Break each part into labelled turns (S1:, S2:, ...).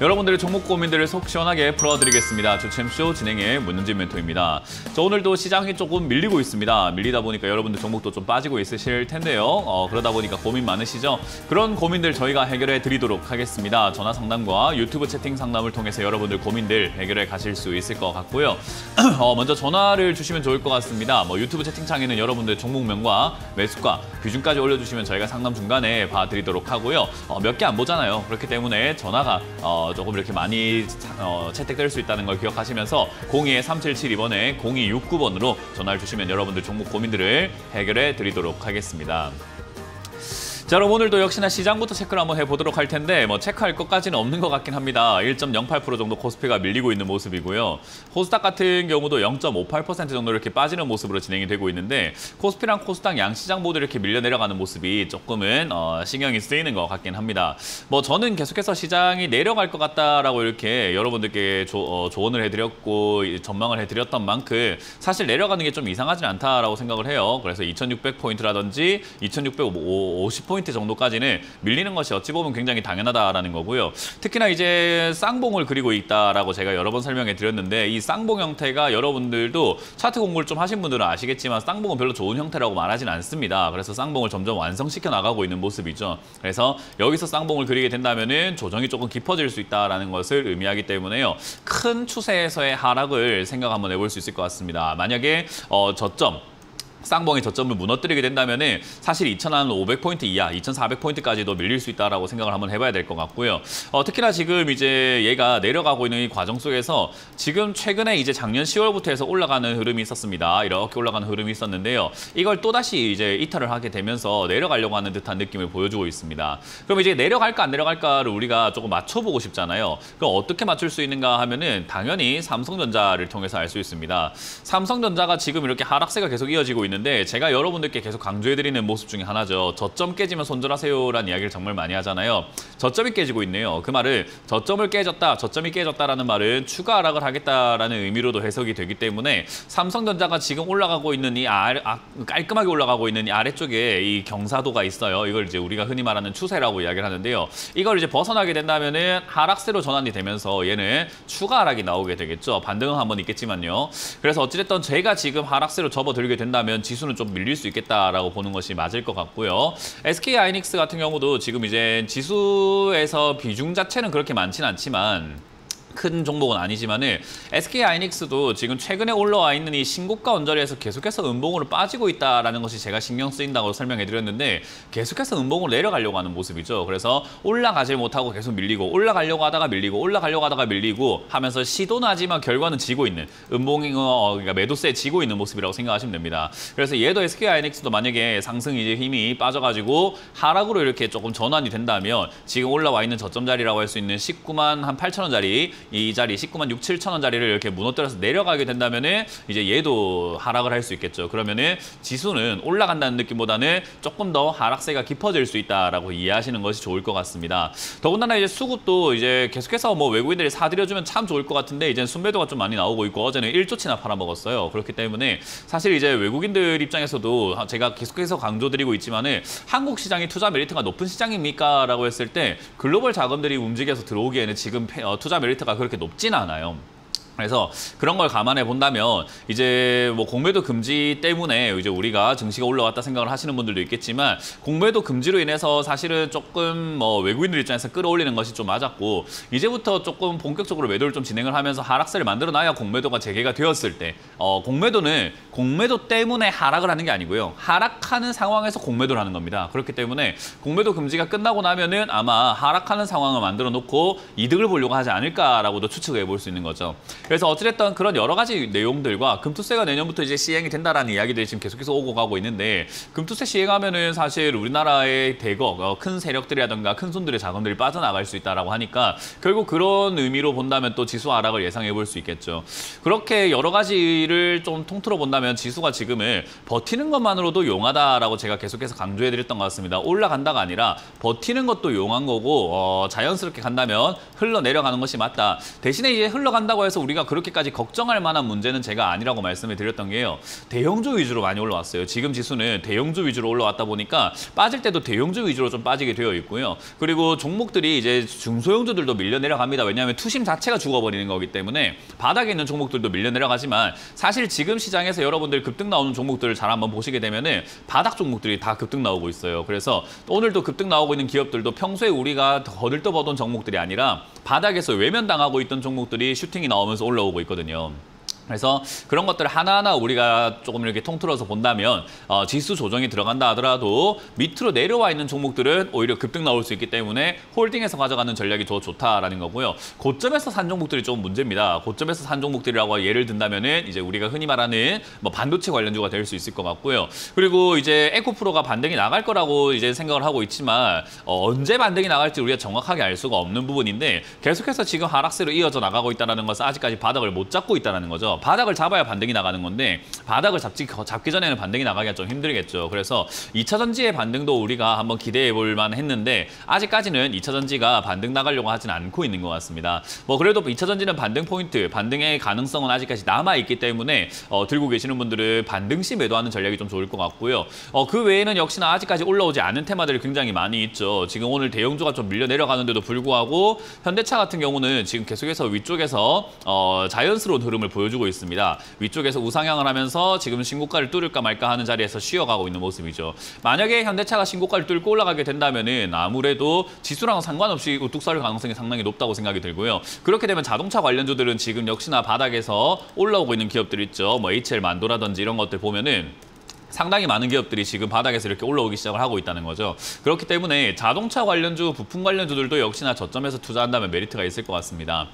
S1: 여러분들의 종목 고민들을 속 시원하게 풀어드리겠습니다. 주챔쇼 진행의 문은진 멘토입니다. 오늘도 시장이 조금 밀리고 있습니다. 밀리다 보니까 여러분들 종목도 좀 빠지고 있으실 텐데요. 그러다 보니까 고민 많으시죠? 그런 고민들 저희가 해결해 드리도록 하겠습니다. 전화 상담과 유튜브 채팅 상담을 통해서 여러분들 고민들 해결해 가실 수 있을 것 같고요. 먼저 전화를 주시면 좋을 것 같습니다. 유튜브 채팅창에는 여러분들 종목명과 매수가, 비중까지 올려주시면 저희가 상담 중간에 봐드리도록 하고요. 몇 개 안 보잖아요. 그렇기 때문에 전화가 조금 이렇게 많이 채택될 수 있다는 걸 기억하시면서 02-3772번에 0269번으로 전화를 주시면 여러분들 종목 고민들을 해결해 드리도록 하겠습니다. 자, 그럼 오늘도 역시나 시장부터 체크를 한번 해보도록 할 텐데 체크할 것까지는 없는 것 같긴 합니다. 1.08% 정도 코스피가 밀리고 있는 모습이고요. 코스닥 같은 경우도 0.58% 정도 이렇게 빠지는 모습으로 진행이 되고 있는데 코스피랑 코스닥 양시장 모두 이렇게 밀려 내려가는 모습이 조금은 신경이 쓰이는 것 같긴 합니다. 저는 계속해서 시장이 내려갈 것 같다라고 이렇게 여러분들께 조언을 해드렸고 전망을 해드렸던 만큼 사실 내려가는 게 좀 이상하진 않다라고 생각을 해요. 그래서 2,600포인트라든지 2,650포인트 정도까지는 밀리는 것이 어찌 보면 굉장히 당연하다라는 거고요. 특히나 이제 쌍봉을 그리고 있다라고 제가 여러 번 설명해 드렸는데 이 쌍봉 형태가 여러분들도 차트 공부를 좀 하신 분들은 아시겠지만 쌍봉은 별로 좋은 형태라고 말하진 않습니다. 그래서 쌍봉을 점점 완성시켜 나가고 있는 모습이죠. 그래서 여기서 쌍봉을 그리게 된다면은 조정이 조금 깊어질 수 있다라는 것을 의미하기 때문에요. 큰 추세에서의 하락을 생각 한번 해볼 수 있을 것 같습니다. 만약에 쌍봉의 저점을 무너뜨리게 된다면 사실 2,500포인트 이하, 2,400포인트까지도 밀릴 수 있다라고 생각을 한번 해봐야 될 것 같고요. 특히나 지금 이제 얘가 내려가고 있는 이 과정 속에서 지금 최근에 이제 작년 10월부터 해서 올라가는 흐름이 있었습니다. 이렇게 올라가는 흐름이 있었는데요. 이걸 또다시 이제 이탈을 하게 되면서 내려가려고 하는 듯한 느낌을 보여주고 있습니다. 그럼 이제 내려갈까 안 내려갈까를 우리가 조금 맞춰보고 싶잖아요. 그럼 어떻게 맞출 수 있는가 하면은 당연히 삼성전자를 통해서 알 수 있습니다. 삼성전자가 지금 이렇게 하락세가 계속 이어지고 있는 근데 제가 여러분들께 계속 강조해드리는 모습 중에 하나죠. 저점 깨지면 손절하세요라는 이야기를 정말 많이 하잖아요. 저점이 깨지고 있네요. 그 말은 저점을 깨졌다, 저점이 깨졌다라는 말은 추가 하락을 하겠다라는 의미로도 해석이 되기 때문에 삼성전자가 지금 올라가고 있는 이 깔끔하게 올라가고 있는 이 아래쪽에 이 경사도가 있어요. 이걸 이제 우리가 흔히 말하는 추세라고 이야기를 하는데요. 이걸 이제 벗어나게 된다면은 하락세로 전환이 되면서 얘는 추가 하락이 나오게 되겠죠. 반등은 한번 있겠지만요. 그래서 어찌됐든 제가 지금 하락세로 접어들게 된다면 지수는 좀 밀릴 수 있겠다라고 보는 것이 맞을 것 같고요. SK 하이닉스 같은 경우도 지금 이제 지수에서 비중 자체는 그렇게 많지는 않지만 큰 종목은 아니지만은 SK 하이닉스도 지금 최근에 올라와 있는 이 신고가 언저리에서 계속해서 음봉으로 빠지고 있다라는 것이 제가 신경 쓰인다고 설명해 드렸는데 계속해서 음봉으로 내려가려고 하는 모습이죠. 그래서 올라가질 못하고 계속 밀리고 올라가려고 하다가 밀리고 올라가려고 하다가 밀리고 하면서 시도는 하지만 결과는 지고 있는 그러니까 매도세에 지고 있는 모습이라고 생각하시면 됩니다. 그래서 얘도 SK 하이닉스도 만약에 상승 이제 힘이 빠져가지고 하락으로 이렇게 조금 전환이 된다면 지금 올라와 있는 저점 자리라고 할 수 있는 19만 한 8천 원짜리 이 자리 19만 6, 7천 원짜리를 이렇게 무너뜨려서 내려가게 된다면은 이제 얘도 하락을 할 수 있겠죠. 그러면은 지수는 올라간다는 느낌보다는 조금 더 하락세가 깊어질 수 있다라고 이해하시는 것이 좋을 것 같습니다. 더군다나 이제 수급도 이제 계속해서 외국인들이 사들여주면 참 좋을 것 같은데 이제 순매도가 좀 많이 나오고 있고 어제는 1조치나 팔아먹었어요. 그렇기 때문에 사실 이제 외국인들 입장에서도 제가 계속해서 강조드리고 있지만은 한국 시장이 투자 메리트가 높은 시장입니까? 라고 했을 때 글로벌 자금들이 움직여서 들어오기에는 지금 투자 메리트가 그렇게 높지는 않아요. 그래서 그런 걸 감안해 본다면 이제 공매도 금지 때문에 이제 우리가 증시가 올라왔다 생각을 하시는 분들도 있겠지만 공매도 금지로 인해서 사실은 조금 외국인들 입장에서 끌어올리는 것이 좀 맞았고 이제부터 조금 본격적으로 매도를 좀 진행을 하면서 하락세를 만들어 놔야 공매도가 재개가 되었을 때 공매도는 공매도 때문에 하락을 하는 게 아니고요. 하락하는 상황에서 공매도를 하는 겁니다. 그렇기 때문에 공매도 금지가 끝나고 나면은 아마 하락하는 상황을 만들어 놓고 이득을 보려고 하지 않을까라고도 추측해 볼 수 있는 거죠. 그래서 어찌됐든 그런 여러 가지 내용들과 금투세가 내년부터 이제 시행이 된다라는 이야기들이 지금 계속해서 오고 가고 있는데 금투세 시행하면은 사실 우리나라의 대거 큰 세력들이라든가 큰 손들의 자금들이 빠져나갈 수 있다라고 하니까 결국 그런 의미로 본다면 또 지수 하락을 예상해 볼 수 있겠죠. 그렇게 여러 가지를 좀 통틀어 본다면 지수가 지금은 버티는 것만으로도 용하다라고 제가 계속해서 강조해 드렸던 것 같습니다. 올라간다가 아니라 버티는 것도 용한 거고 자연스럽게 간다면 흘러내려가는 것이 맞다. 대신에 이제 흘러간다고 해서 우리가 우리가 그렇게까지 걱정할 만한 문제는 제가 아니라고 말씀을 드렸던 게요. 대형주 위주로 많이 올라왔어요. 지금 지수는 대형주 위주로 올라왔다 보니까 빠질 때도 대형주 위주로 좀 빠지게 되어 있고요. 그리고 종목들이 이제 중소형주들도 밀려 내려갑니다. 왜냐하면 투심 자체가 죽어버리는 거기 때문에 바닥에 있는 종목들도 밀려 내려가지만 사실 지금 시장에서 여러분들 급등 나오는 종목들을 잘 한번 보시게 되면은 바닥 종목들이 다 급등 나오고 있어요. 그래서 오늘도 급등 나오고 있는 기업들도 평소에 우리가 거들떠보던 종목들이 아니라 바닥에서 외면당하고 있던 종목들이 슈팅이 나오면서 올라오고 있거든요. 그래서 그런 것들 하나하나 우리가 조금 이렇게 통틀어서 본다면 지수 조정이 들어간다 하더라도 밑으로 내려와 있는 종목들은 오히려 급등 나올 수 있기 때문에 홀딩해서 가져가는 전략이 더 좋다라는 거고요. 고점에서 산 종목들이 좀 문제입니다. 고점에서 산 종목들이라고 예를 든다면은 이제 우리가 흔히 말하는 뭐 반도체 관련주가 될 수 있을 것 같고요. 그리고 이제 에코프로가 반등이 나갈 거라고 이제 생각을 하고 있지만 언제 반등이 나갈지 우리가 정확하게 알 수가 없는 부분인데 계속해서 지금 하락세로 이어져 나가고 있다는 것은 아직까지 바닥을 못 잡고 있다는 거죠. 바닥을 잡아야 반등이 나가는 건데 바닥을 잡기 전에는 반등이 나가기가 좀 힘들겠죠. 그래서 2차 전지의 반등도 우리가 한번 기대해 볼 만했는데 아직까지는 2차 전지가 반등 나가려고 하진 않고 있는 것 같습니다. 뭐 그래도 2차 전지는 반등 포인트, 반등의 가능성은 아직까지 남아 있기 때문에 들고 계시는 분들은 반등 시 매도하는 전략이 좀 좋을 것 같고요. 그 외에는 역시나 아직까지 올라오지 않은 테마들이 굉장히 많이 있죠. 지금 오늘 대형주가 좀 밀려 내려가는데도 불구하고 현대차 같은 경우는 지금 계속해서 위쪽에서 자연스러운 흐름을 보여주고 있습니다. 위쪽에서 우상향을 하면서 지금 신고가를 뚫을까 말까 하는 자리에서 쉬어가고 있는 모습이죠. 만약에 현대차가 신고가를 뚫고 올라가게 된다면은 아무래도 지수랑 상관없이 우뚝 설 가능성이 상당히 높다고 생각이 들고요. 그렇게 되면 자동차 관련주들은 지금 역시나 바닥에서 올라오고 있는 기업들 있죠. 뭐 HL 만도라든지 이런 것들 보면은 상당히 많은 기업들이 지금 바닥에서 이렇게 올라오기 시작을 하고 있다는 거죠. 그렇기 때문에 자동차 관련주, 부품 관련주들도 역시나 저점에서 투자한다면 메리트가 있을 것 같습니다.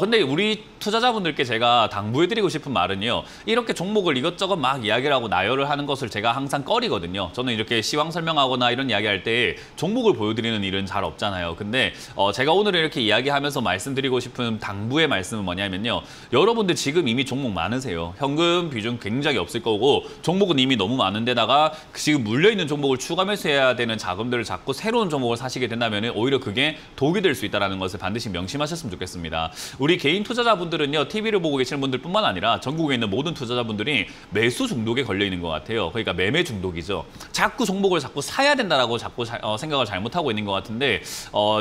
S1: 근데 우리 투자자분들께 제가 당부해드리고 싶은 말은요. 이렇게 종목을 이것저것 막 이야기를 하고 나열을 하는 것을 제가 항상 꺼리거든요. 저는 이렇게 시황 설명하거나 이런 이야기할 때 종목을 보여드리는 일은 잘 없잖아요. 근데 제가 오늘 이렇게 이야기하면서 말씀드리고 싶은 당부의 말씀은 뭐냐면요. 여러분들 지금 이미 종목 많으세요. 현금 비중 굉장히 없을 거고 종목은 이미 너무 많은데다가 지금 물려있는 종목을 추가 매수해야 되는 자금들을 잡고 새로운 종목을 사시게 된다면 오히려 그게 독이 될 수 있다는 것을 반드시 명심하셨으면 좋겠습니다. 우리 개인 투자자분들은요. TV를 보고 계시는 분들뿐만 아니라 전국에 있는 모든 투자자분들이 매수 중독에 걸려 있는 것 같아요. 그러니까 매매 중독이죠. 자꾸 종목을 자꾸 사야 된다라고 자꾸 생각을 잘못하고 있는 것 같은데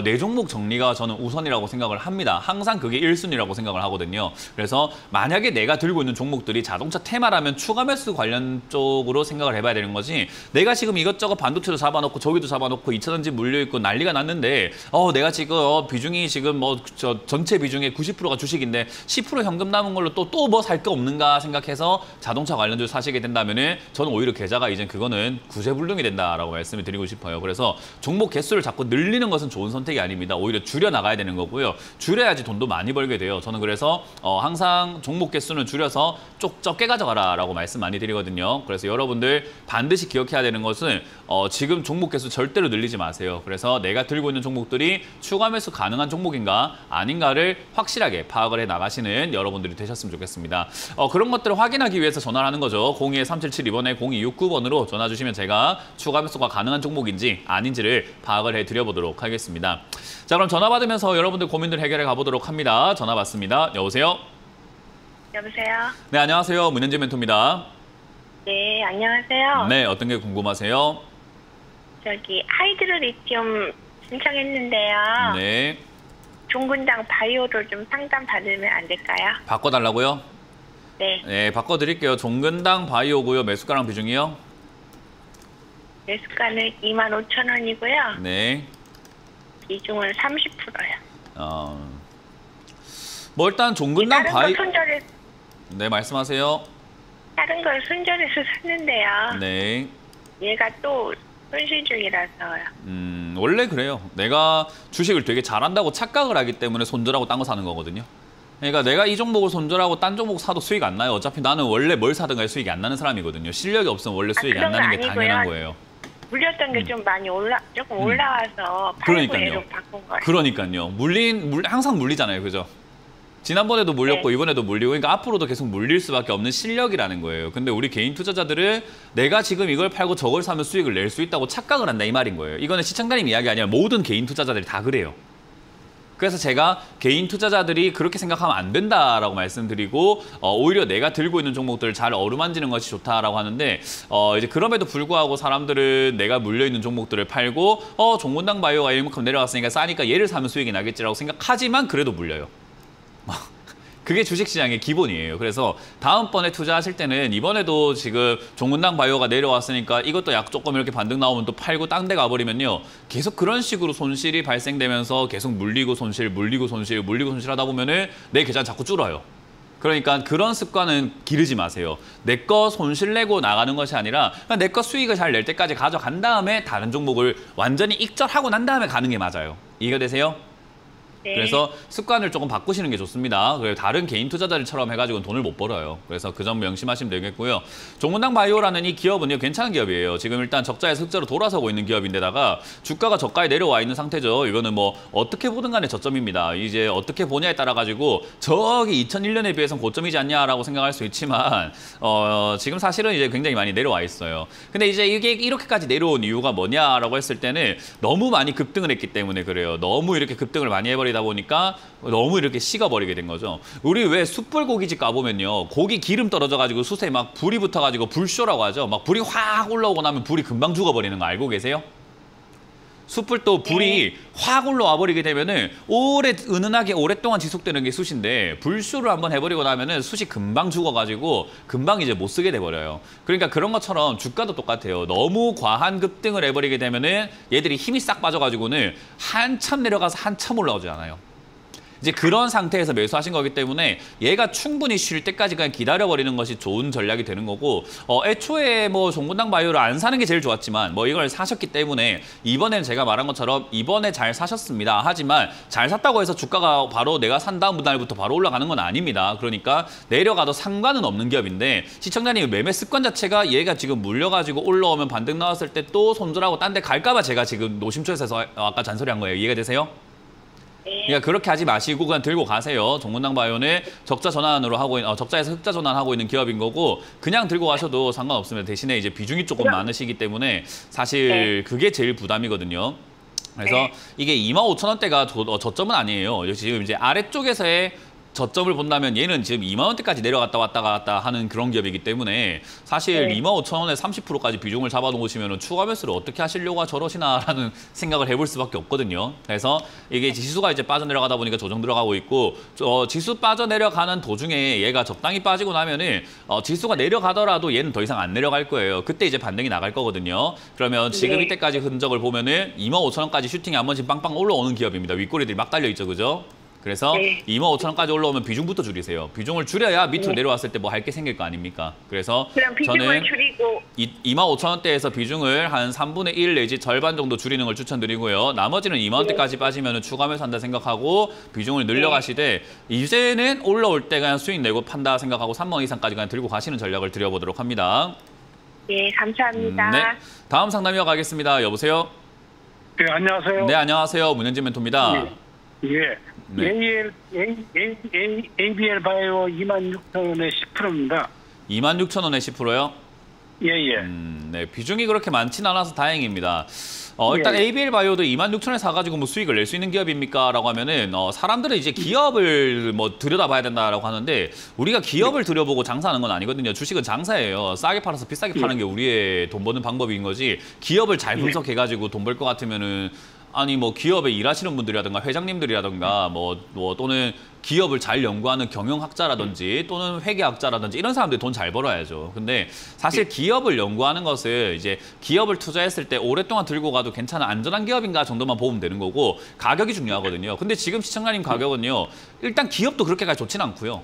S1: 내 종목 정리가 저는 우선이라고 생각을 합니다. 항상 그게 1순위라고 생각을 하거든요. 그래서 만약에 내가 들고 있는 종목들이 자동차 테마라면 추가 매수 관련 쪽으로 생각을 해봐야 되는 거지. 내가 지금 이것저것 반도체도 잡아놓고 저기도 잡아놓고 2차전지 물려있고 난리가 났는데 내가 지금 비중이 지금 뭐 전체 비중의 90%가 주식인데 10% 현금 남은 걸로 또 뭐 살 거 없는가 생각해서 자동차 관련주 사시게 된다면은 저는 오히려 계좌가 이제 그거는 구제불능이 된다라고 말씀을 드리고 싶어요. 그래서 종목 개수를 자꾸 늘리는 것은 좋은 선택이 아닙니다. 오히려 줄여 나가야 되는 거고요. 줄여야지 돈도 많이 벌게 돼요. 저는 그래서 항상 종목 개수는 줄여서 적게 가져가라라고 말씀 많이 드리거든요. 그래서 여러분들 반드시 기억해야 되는 것은 지금 종목 개수 절대로 늘리지 마세요. 그래서 내가 들고 있는 종목들이 추가 매수 가능한 종목인가 아닌가를 확실하게 파악을 해 나가시는 여러분들이 되셨으면 좋겠습니다. 그런 것들을 확인하기 위해서 전화를 하는 거죠. 02-3772번에 0269번으로 전화 주시면 제가 추가 매수가 가능한 종목인지 아닌지를 파악을 해드려보도록 하겠습니다. 자, 그럼 전화 받으면서 여러분들 고민들 해결해 가보도록 합니다. 전화 받습니다. 여보세요?
S2: 여보세요?
S1: 네, 안녕하세요. 문현진 멘토입니다.
S2: 네, 안녕하세요.
S1: 네, 어떤 게 궁금하세요?
S2: 저기 하이드로 리튬 신청했는데요.
S1: 네.
S2: 종근당 바이오로 좀 상담 받으면 안 될까요?
S1: 바꿔달라고요?
S2: 네.
S1: 네, 바꿔드릴게요. 종근당 바이오고요. 매수가랑 비중이요?
S2: 매수가는 25,000원이고요.
S1: 네.
S2: 비중은 30%요.
S1: 뭐 일단 종근당 바이오. 네, 말씀하세요.
S2: 다른 걸 손절해서 샀는데요.
S1: 네.
S2: 얘가 또 손실 중이라서요.
S1: 원래 그래요. 내가 주식을 되게 잘한다고 착각을 하기 때문에 손절하고 딴 거 사는 거거든요. 그러니까 내가 이 종목을 손절하고 딴 종목 사도 수익 안 나요. 어차피 나는 원래 뭘 사든 간에 수익이 안 나는 사람이거든요. 실력이 없으면 원래 수익이 안 나는 게 당연한 거예요.
S2: 물렸던 게 좀 많이 조금 올라와서 8,900로 바꾼 거예요.
S1: 그러니까요. 항상 물리잖아요. 그죠? 지난번에도 물렸고
S2: 네.
S1: 이번에도 물리고 그러니까 앞으로도 계속 물릴 수밖에 없는 실력이라는 거예요. 근데 우리 개인 투자자들은 내가 지금 이걸 팔고 저걸 사면 수익을 낼 수 있다고 착각을 한다 이 말인 거예요. 이거는 시청자님 이야기 아니라 모든 개인 투자자들이 다 그래요. 그래서 제가 개인 투자자들이 그렇게 생각하면 안 된다라고 말씀드리고 오히려 내가 들고 있는 종목들을 잘 어루만지는 것이 좋다라고 하는데 이제 그럼에도 불구하고 사람들은 내가 물려있는 종목들을 팔고 종문당 바이오가 이만큼 내려갔으니까 싸니까 얘를 사면 수익이 나겠지라고 생각하지만 그래도 물려요. 그게 주식시장의 기본이에요. 그래서 다음번에 투자하실 때는 이번에도 지금 종문당 바이오가 내려왔으니까 이것도 약 조금 이렇게 반등 나오면 또 팔고 딴 데 가버리면요. 계속 그런 식으로 손실이 발생되면서 계속 물리고 손실, 물리고 손실, 물리고 손실하다 보면은 내 계좌 자꾸 줄어요. 그러니까 그런 습관은 기르지 마세요. 내 거 손실 내고 나가는 것이 아니라 내 거 수익을 잘 낼 때까지 가져간 다음에 다른 종목을 완전히 익절하고 난 다음에 가는 게 맞아요. 이해가 되세요?
S2: 네.
S1: 그래서 습관을 조금 바꾸시는 게 좋습니다. 다른 개인 투자자들처럼 해가지고 돈을 못 벌어요. 그래서 그 점 명심하시면 되겠고요. 종문당 바이오라는 이 기업은요, 괜찮은 기업이에요. 지금 일단 적자에서 흑자로 돌아서고 있는 기업인데다가 주가가 저가에 내려와 있는 상태죠. 이거는 뭐 어떻게 보든 간에 저점입니다. 이제 어떻게 보냐에 따라 가지고 저기 2001년에 비해서는 고점이지 않냐라고 생각할 수 있지만 지금 사실은 이제 굉장히 많이 내려와 있어요. 근데 이제 이게 이렇게까지 내려온 이유가 뭐냐라고 했을 때는 너무 많이 급등을 했기 때문에 그래요. 너무 이렇게 급등을 많이 해버리다 보니까 너무 이렇게 식어버리게 된 거죠. 우리 왜 숯불 고깃집 가보면요. 고기 기름 떨어져가지고 숯에 막 불이 붙어가지고 불쇼라고 하죠. 막 불이 확 올라오고 나면 불이 금방 죽어버리는 거 알고 계세요? 숯불도 불이 확 올라와 버리게 되면은 은은하게 오랫동안 지속되는 게 숯인데 불쇼를 한번 해버리고 나면은 숯이 금방 죽어가지고 금방 이제 못 쓰게 돼버려요. 그러니까 그런 것처럼 주가도 똑같아요. 너무 과한 급등을 해버리게 되면은 얘들이 힘이 싹 빠져가지고는 한참 내려가서 한참 올라오지 않아요. 이제 그런 상태에서 매수하신 거기 때문에 얘가 충분히 쉴 때까지 그냥 기다려버리는 것이 좋은 전략이 되는 거고 애초에 뭐 종문당 바이오를 안 사는 게 제일 좋았지만 뭐 이걸 사셨기 때문에 이번에는 제가 말한 것처럼 이번에 잘 사셨습니다. 하지만 잘 샀다고 해서 주가가 바로 내가 산 다음 날부터 바로 올라가는 건 아닙니다. 그러니까 내려가도 상관은 없는 기업인데 시청자님 매매 습관 자체가 얘가 지금 물려가지고 올라오면 반등 나왔을 때 또 손절하고 딴 데 갈까 봐 제가 지금 노심초에서 아까 잔소리한 거예요. 이해가 되세요? 그러니까 그렇게 하지 마시고 그냥 들고 가세요. 종문당 바이오는 적자 전환으로 하고 적자에서 흑자 전환하고 있는 기업인 거고 그냥 들고 가셔도 상관없습니다. 대신에 이제 비중이 조금 많으시기 때문에 사실 그게 제일 부담이거든요. 그래서 이게 25,000원대가 저점은 아니에요. 지금 이제 아래쪽에서의 저점을 본다면 얘는 지금 2만 원대까지 내려갔다 왔다 갔다 하는 그런 기업이기 때문에 사실 25,000원에 30%까지 비중을 잡아놓으시면 추가 매수를 어떻게 하시려고 저러시나라는 생각을 해볼 수밖에 없거든요. 그래서 이게 지수가 이제 빠져내려가다 보니까 조정 들어가고 있고 지수 빠져내려가는 도중에 얘가 적당히 빠지고 나면은 지수가 내려가더라도 얘는 더 이상 안 내려갈 거예요. 그때 이제 반등이 나갈 거거든요. 그러면 지금 이때까지 흔적을 보면은 25,000원까지 슈팅이 한 번씩 빵빵 올라오는 기업입니다. 윗꼬리들이 막 달려있죠, 그죠? 그래서 25,000원까지 올라오면 비중부터 줄이세요. 비중을 줄여야 밑으로 내려왔을 때 뭐 할 게 생길 거 아닙니까? 그래서
S2: 그럼 비중을 줄이고
S1: 25,000원대에서 비중을 한 3분의 1 내지 절반 정도 줄이는 걸 추천드리고요. 나머지는 2만 원대까지 빠지면 추가 매수한다 생각하고 비중을 늘려가시되 이제는 올라올 때 그냥 수익 내고 판다 생각하고 3만 원 이상까지 그냥 들고 가시는 전략을 드려보도록 합니다.
S2: 예, 감사합니다.
S1: 네, 다음 상담 이어가겠습니다. 여보세요?
S3: 네, 안녕하세요.
S1: 네, 안녕하세요. 문현진 멘토입니다.
S3: 예.
S1: 네.
S3: ABL 바이오 26,000원에 10%입니다.
S1: 26,000원에 10%요?
S3: 예, 예.
S1: 네, 비중이 그렇게 많진 않아서 다행입니다. 일단 ABL 바이오도 26,000원에 사가지고 뭐 수익을 낼 수 있는 기업입니까? 라고 하면은 사람들은 이제 기업을 뭐 들여다봐야 된다라고 하는데 우리가 기업을 들여보고 장사하는 건 아니거든요. 주식은 장사예요. 싸게 팔아서 비싸게 파는 게 우리의 돈 버는 방법인 거지. 기업을 잘 분석해가지고 돈 벌 것 같으면은 아니 뭐 기업에 일하시는 분들이라든가 회장님들이라든가 뭐 또는 기업을 잘 연구하는 경영학자라든지 또는 회계학자라든지 이런 사람들이 돈 잘 벌어야죠. 근데 사실 기업을 연구하는 것을 이제 기업을 투자했을 때 오랫동안 들고 가도 괜찮은 안전한 기업인가 정도만 보면 되는 거고 가격이 중요하거든요. 근데 지금 시청자님 가격은요. 일단 기업도 그렇게까지 좋지는 않고요.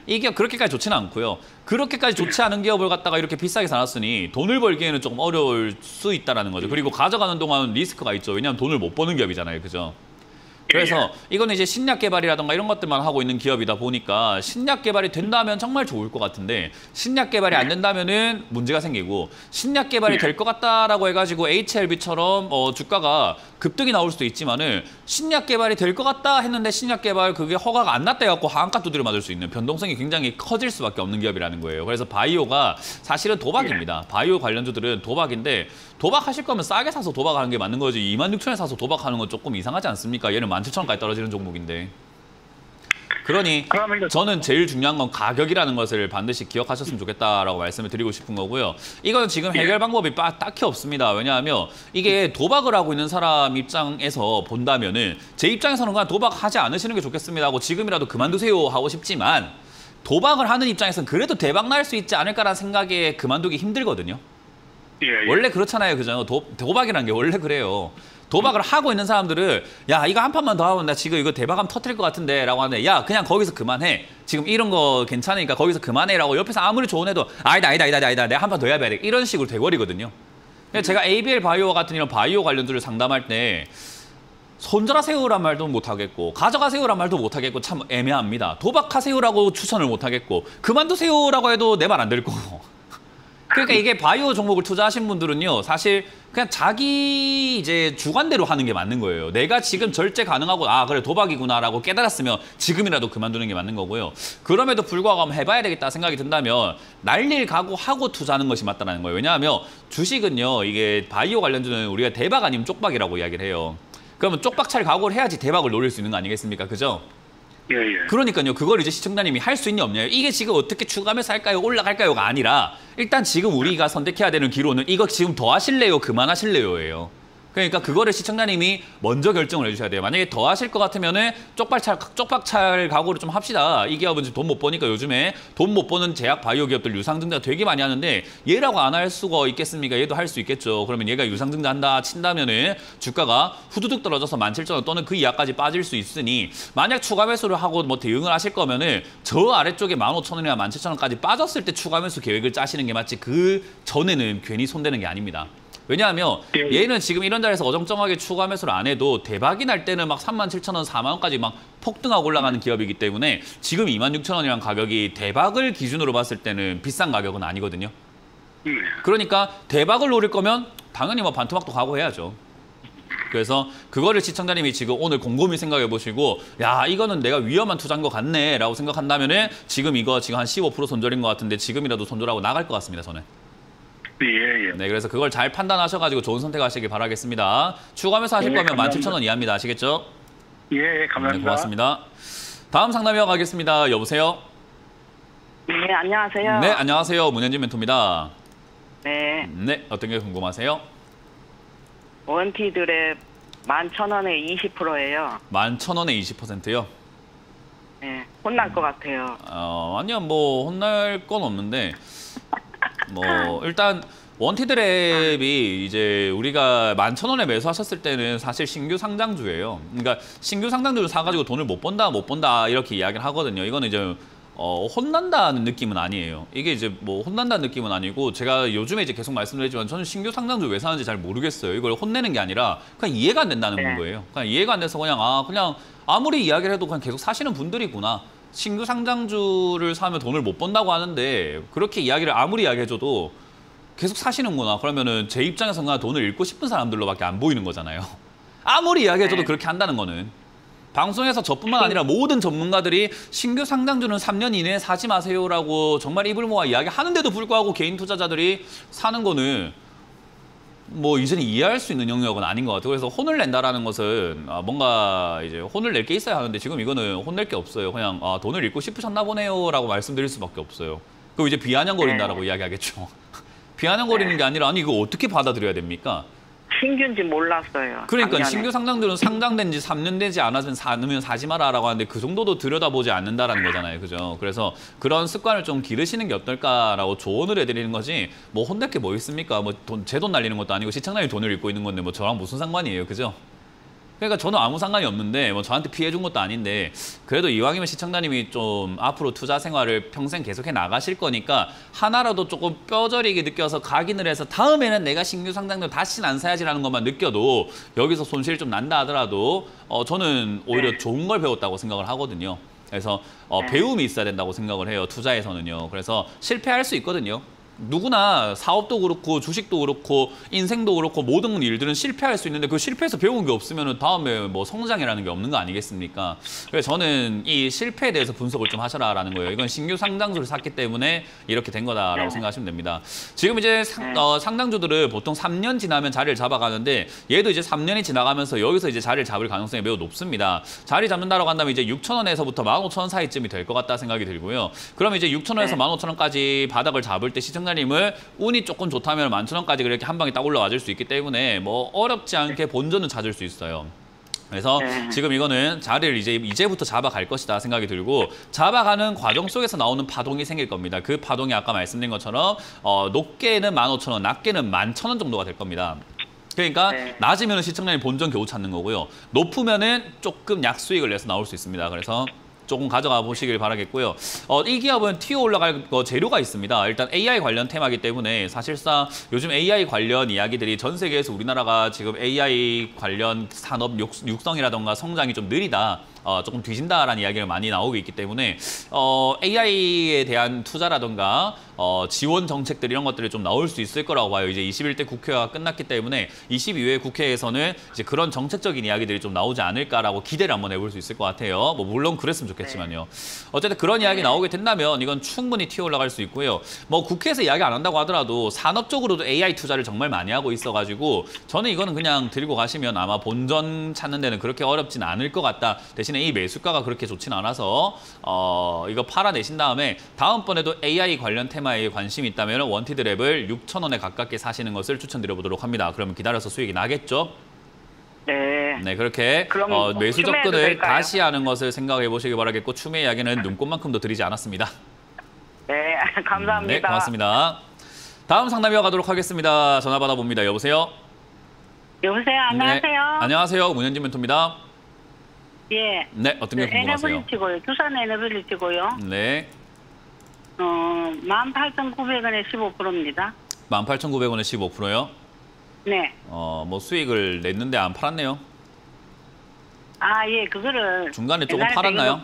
S1: 이 기업 그렇게까지 좋지는 않고요. 그렇게까지 좋지 않은 기업을 갖다가 이렇게 비싸게 사놨으니 돈을 벌기에는 조금 어려울 수 있다는 거죠. 그리고 가져가는 동안 리스크가 있죠. 왜냐하면 돈을 못 버는 기업이잖아요. 그죠? 그래서 이거는 이제 신약 개발이라든가 이런 것들만 하고 있는 기업이다 보니까 신약 개발이 된다면 정말 좋을 것 같은데 신약 개발이 안 된다면은 문제가 생기고 신약 개발이 될 것 같다라고 해가지고 HLB처럼 주가가 급등이 나올 수도 있지만은 신약 개발이 될 것 같다 했는데 신약 개발 그게 허가가 안 났다 해갖고 하한가 두드려 맞을 수 있는 변동성이 굉장히 커질 수밖에 없는 기업이라는 거예요. 그래서 바이오가 사실은 도박입니다. 바이오 관련주들은 도박인데 도박하실 거면 싸게 사서 도박하는 게 맞는 거지 26,000원에 사서 도박하는 건 조금 이상하지 않습니까? 얘는 17,000원까지 떨어지는 종목인데. 그러니
S3: 그러면 이거-
S1: 저는 제일 중요한 건 가격이라는 것을 반드시 기억하셨으면 좋겠다라고 말씀을 드리고 싶은 거고요. 이건 지금 해결 방법이 딱히 없습니다. 왜냐하면 이게 도박을 하고 있는 사람 입장에서 본다면은 제 입장에서는 그냥 도박하지 않으시는 게 좋겠습니다 하고 지금이라도 그만두세요 하고 싶지만 도박을 하는 입장에서는 그래도 대박 날 수 있지 않을까라는 생각에 그만두기 힘들거든요.
S3: 예, 예.
S1: 원래 그렇잖아요. 그죠? 도박이라는 게 원래 그래요. 도박을 하고 있는 사람들은 야 이거 한 판만 더 하면 나 지금 이거 대박하면 터뜨릴 것 같은데 라고 하는데 야 그냥 거기서 그만해. 지금 이런 거 괜찮으니까 거기서 그만해 라고 옆에서 아무리 조언해도 아니다 내가 한 판 더 해야 돼. 이런 식으로 돼버리거든요. 제가 ABL 바이오 같은 이런 바이오 관련주를 상담할 때 손절하세요란 말도 못하겠고 가져가세요란 말도 못하겠고 참 애매합니다. 도박하세요라고 추천을 못하겠고 그만두세요라고 해도 내 말 안 될 거고. 그러니까 이게 바이오 종목을 투자하신 분들은요, 사실 그냥 자기 이제 주관대로 하는 게 맞는 거예요. 내가 지금 절제 가능하고 아 그래 도박이구나라고 깨달았으면 지금이라도 그만두는 게 맞는 거고요. 그럼에도 불구하고 한번 해봐야 되겠다 생각이 든다면 날릴 각오하고 투자하는 것이 맞다는 거예요. 왜냐하면 주식은요, 이게 바이오 관련주는 우리가 대박 아니면 쪽박이라고 이야기를 해요. 그러면 쪽박찰 각오를 해야지 대박을 노릴 수 있는 거 아니겠습니까? 그죠?
S3: 예, 예.
S1: 그러니까요. 그걸 이제 시청자님이 할 수 있냐 없냐요. 이게 지금 어떻게 추가하면서 할까요? 올라갈까요가 아니라 일단 지금 우리가 선택해야 되는 기로는 이거 지금 더 하실래요? 그만하실래요?예요. 그러니까 그거를 시청자님이 먼저 결정을 해주셔야 돼요. 만약에 더 하실 것 같으면은 쪽박찰 각오를 좀 합시다. 이 기업은 돈 못 버니까 요즘에 돈 못 버는 제약 바이오 기업들 유상증자 되게 많이 하는데 얘라고 안 할 수가 있겠습니까? 얘도 할 수 있겠죠. 그러면 얘가 유상증자 한다 친다면은 주가가 후두둑 떨어져서 17,000원 또는 그 이하까지 빠질 수 있으니 만약 추가 매수를 하고 뭐 대응을 하실 거면은 저 아래쪽에 15,000원이나 17,000원까지 빠졌을 때 추가 매수 계획을 짜시는 게 맞지 그 전에는 괜히 손대는 게 아닙니다. 왜냐하면 얘는 지금 이런 자리에서 어정쩡하게 추가 매수를 안 해도 대박이 날 때는 막 37,000원, 4만원까지 막 폭등하고 올라가는 기업이기 때문에 지금 26,000원이란 가격이 대박을 기준으로 봤을 때는 비싼 가격은 아니거든요. 그러니까 대박을 노릴 거면 당연히 뭐 반토막도 각오해야죠. 그래서 그거를 시청자님이 지금 오늘 곰곰이 생각해 보시고 야 이거는 내가 위험한 투자인 것 같네 라고 생각한다면은 지금 이거 지금 한 15% 손절인 것 같은데 지금이라도 손절하고 나갈 것 같습니다. 저는.
S3: 예, 예.
S1: 네, 그래서 그걸 잘 판단하셔가지고 좋은 선택하시길 바라겠습니다. 추가하면서 하실 거면 17,000원 이하입니다. 아시겠죠?
S3: 예, 예, 감사합니다.
S1: 네, 고맙습니다. 다음 상담 이어가겠습니다. 여보세요?
S2: 네, 안녕하세요.
S1: 네, 안녕하세요. 문현진 멘토입니다.
S2: 네,
S1: 네, 어떤 게 궁금하세요?
S2: 원티드랩 11,000원에 20%예요.
S1: 11,000원에 20%요?
S2: 네, 혼날 것 같아요.
S1: 아니요, 뭐 혼날 건 없는데 뭐 일단 원티드랩이 이제 우리가 11,000원에 매수하셨을 때는 사실 신규 상장주예요. 그러니까 신규 상장주를 사가지고 돈을 못 번다 이렇게 이야기를 하거든요. 이거는 이제 혼난다는 느낌은 아니에요. 이게 이제 뭐 혼난다는 느낌은 아니고 제가 요즘에 이제 계속 말씀드리지만 저는 신규 상장주 왜 사는지 잘 모르겠어요. 이걸 혼내는 게 아니라 그냥 이해가 안 된다는 거예요. 그냥 이해가 안 돼서 그냥 아무리 이야기를 해도 그냥 계속 사시는 분들이구나. 신규 상장주를 사면 돈을 못 번다고 하는데 그렇게 이야기를 아무리 이야기해줘도 계속 사시는구나. 그러면은 제 입장에서는 그냥 돈을 잃고 싶은 사람들로밖에 안 보이는 거잖아요. 아무리 이야기해줘도 그렇게 한다는 거는. 방송에서 저뿐만 아니라 모든 전문가들이 신규 상장주는 3년 이내에 사지 마세요라고 정말 입을 모아 이야기하는데도 불구하고 개인 투자자들이 사는 거는 뭐 이제는 이해할 수 있는 영역은 아닌 것 같아요. 그래서 혼을 낸다라는 것은 뭔가 이제 혼을 낼 게 있어야 하는데 지금 이거는 혼낼 게 없어요. 그냥 돈을 잃고 싶으셨나 보네요라고 말씀드릴 수밖에 없어요. 그럼 이제 비아냥거린다라고 이야기하겠죠. 비아냥거리는 게 아니라 아니 이거 어떻게 받아들여야 됩니까?
S2: 신규인지 몰랐어요.
S1: 그러니까
S2: 작년에.
S1: 신규 상장들은 상장된 지 3년 되지 않으면 사지 마라라고 하는데 그 정도도 들여다보지 않는다라는 거잖아요. 그죠? 그래서 그런 습관을 좀 기르시는 게 어떨까라고 조언을 해드리는 거지 뭐 혼낼 게 뭐 있습니까? 뭐 제 돈 날리는 것도 아니고 시청자님 돈을 잃고 있는 건데 뭐 저랑 무슨 상관이에요. 그죠? 그러니까 저는 아무 상관이 없는데 뭐 저한테 피해 준 것도 아닌데 그래도 이왕이면 시청자님이 좀 앞으로 투자 생활을 평생 계속해 나가실 거니까 하나라도 조금 뼈저리게 느껴서 각인을 해서 다음에는 내가 신규 상장들 다시는 안 사야지라는 것만 느껴도 여기서 손실이 좀 난다 하더라도 저는 오히려 좋은 걸 배웠다고 생각을 하거든요. 그래서 배움이 있어야 된다고 생각을 해요. 투자에서는요. 그래서 실패할 수 있거든요. 누구나 사업도 그렇고 주식도 그렇고 인생도 그렇고 모든 일들은 실패할 수 있는데 그 실패해서 배운 게 없으면 다음에 뭐 성장이라는 게 없는 거 아니겠습니까? 그래서 저는 이 실패에 대해서 분석을 좀 하셔라라는 거예요. 이건 신규 상장주를 샀기 때문에 이렇게 된 거다라고 생각하시면 됩니다. 지금 이제 상장주들을 보통 3년 지나면 자리를 잡아가는데 얘도 이제 3년이 지나가면서 여기서 이제 자리를 잡을 가능성이 매우 높습니다. 자리 잡는다라고 한다면 이제 6,000원에서부터 15,000원 사이쯤이 될 것 같다 생각이 들고요. 그러면 이제 6,000원에서 15,000원까지 바닥을 잡을 때 시청자님을 운이 조금 좋다면 11,000원까지 그렇게 한 방에 딱 올라와 줄 수 있기 때문에 뭐 어렵지 않게 본전은 찾을 수 있어요. 그래서 지금 이거는 자리를 이제부터 잡아갈 것이다 생각이 들고 잡아가는 과정 속에서 나오는 파동이 생길 겁니다. 그 파동이 아까 말씀드린 것처럼 높게는 15,000원, 낮게는 11,000원 정도가 될 겁니다. 그러니까 낮으면 시청자님 본전 겨우 찾는 거고요. 높으면은 조금 약수익을 내서 나올 수 있습니다. 그래서 조금 가져가 보시길 바라겠고요. 이 기업은 튀어 올라갈 재료가 있습니다. 일단 AI 관련 테마이기 때문에 사실상 요즘 AI 관련 이야기들이 전 세계에서 우리나라가 지금 AI 관련 산업 육성이라던가 성장이 좀 느리다. 조금 뒤진다라는 이야기가 많이 나오고 있기 때문에 AI에 대한 투자라던가 지원 정책들 이런 것들이 좀 나올 수 있을 거라고 봐요. 이제 21대 국회가 끝났기 때문에 22회 국회에서는 이제 그런 정책적인 이야기들이 좀 나오지 않을까라고 기대를 한번 해볼 수 있을 것 같아요. 뭐 물론 그랬으면 좋겠지만요. 어쨌든 그런 이야기 나오게 된다면 이건 충분히 튀어 올라갈 수 있고요. 뭐 국회에서 이야기 안 한다고 하더라도 산업적으로도 AI 투자를 정말 많이 하고 있어가지고 저는 이거는 그냥 들고 가시면 아마 본전 찾는 데는 그렇게 어렵진 않을 것 같다. 대신에 이 매수가가 그렇게 좋진 않아서 이거 팔아내신 다음에 다음번에도 AI 관련 테마에 관심이 있다면 원티드랩을 6,000원에 가깝게 사시는 것을 추천드려보도록 합니다. 그러면 기다려서 수익이 나겠죠?
S2: 네.
S1: 네, 그렇게 매수 접근을 다시 하는 것을 생각해 보시기 바라겠고 추매 이야기는 눈꽃만큼도 드리지 않았습니다.
S2: 네, 감사합니다.
S1: 네, 고맙습니다. 다음 상담 이어가도록 하겠습니다. 전화 받아봅니다. 여보세요?
S2: 여보세요, 안녕하세요.
S1: 네, 안녕하세요. 문현진 멘토입니다.
S2: 예.
S1: 네, 어떤 게 궁금하세요?
S2: 에너빌리티고요. 두산 에너빌리티고요.
S1: 네.
S2: 18,900원에 15%입니다.
S1: 18,900원에 15%요?
S2: 네.
S1: 뭐 수익을 냈는데 안 팔았네요.
S2: 아, 예, 그거를
S1: 중간에 조금 팔았나요?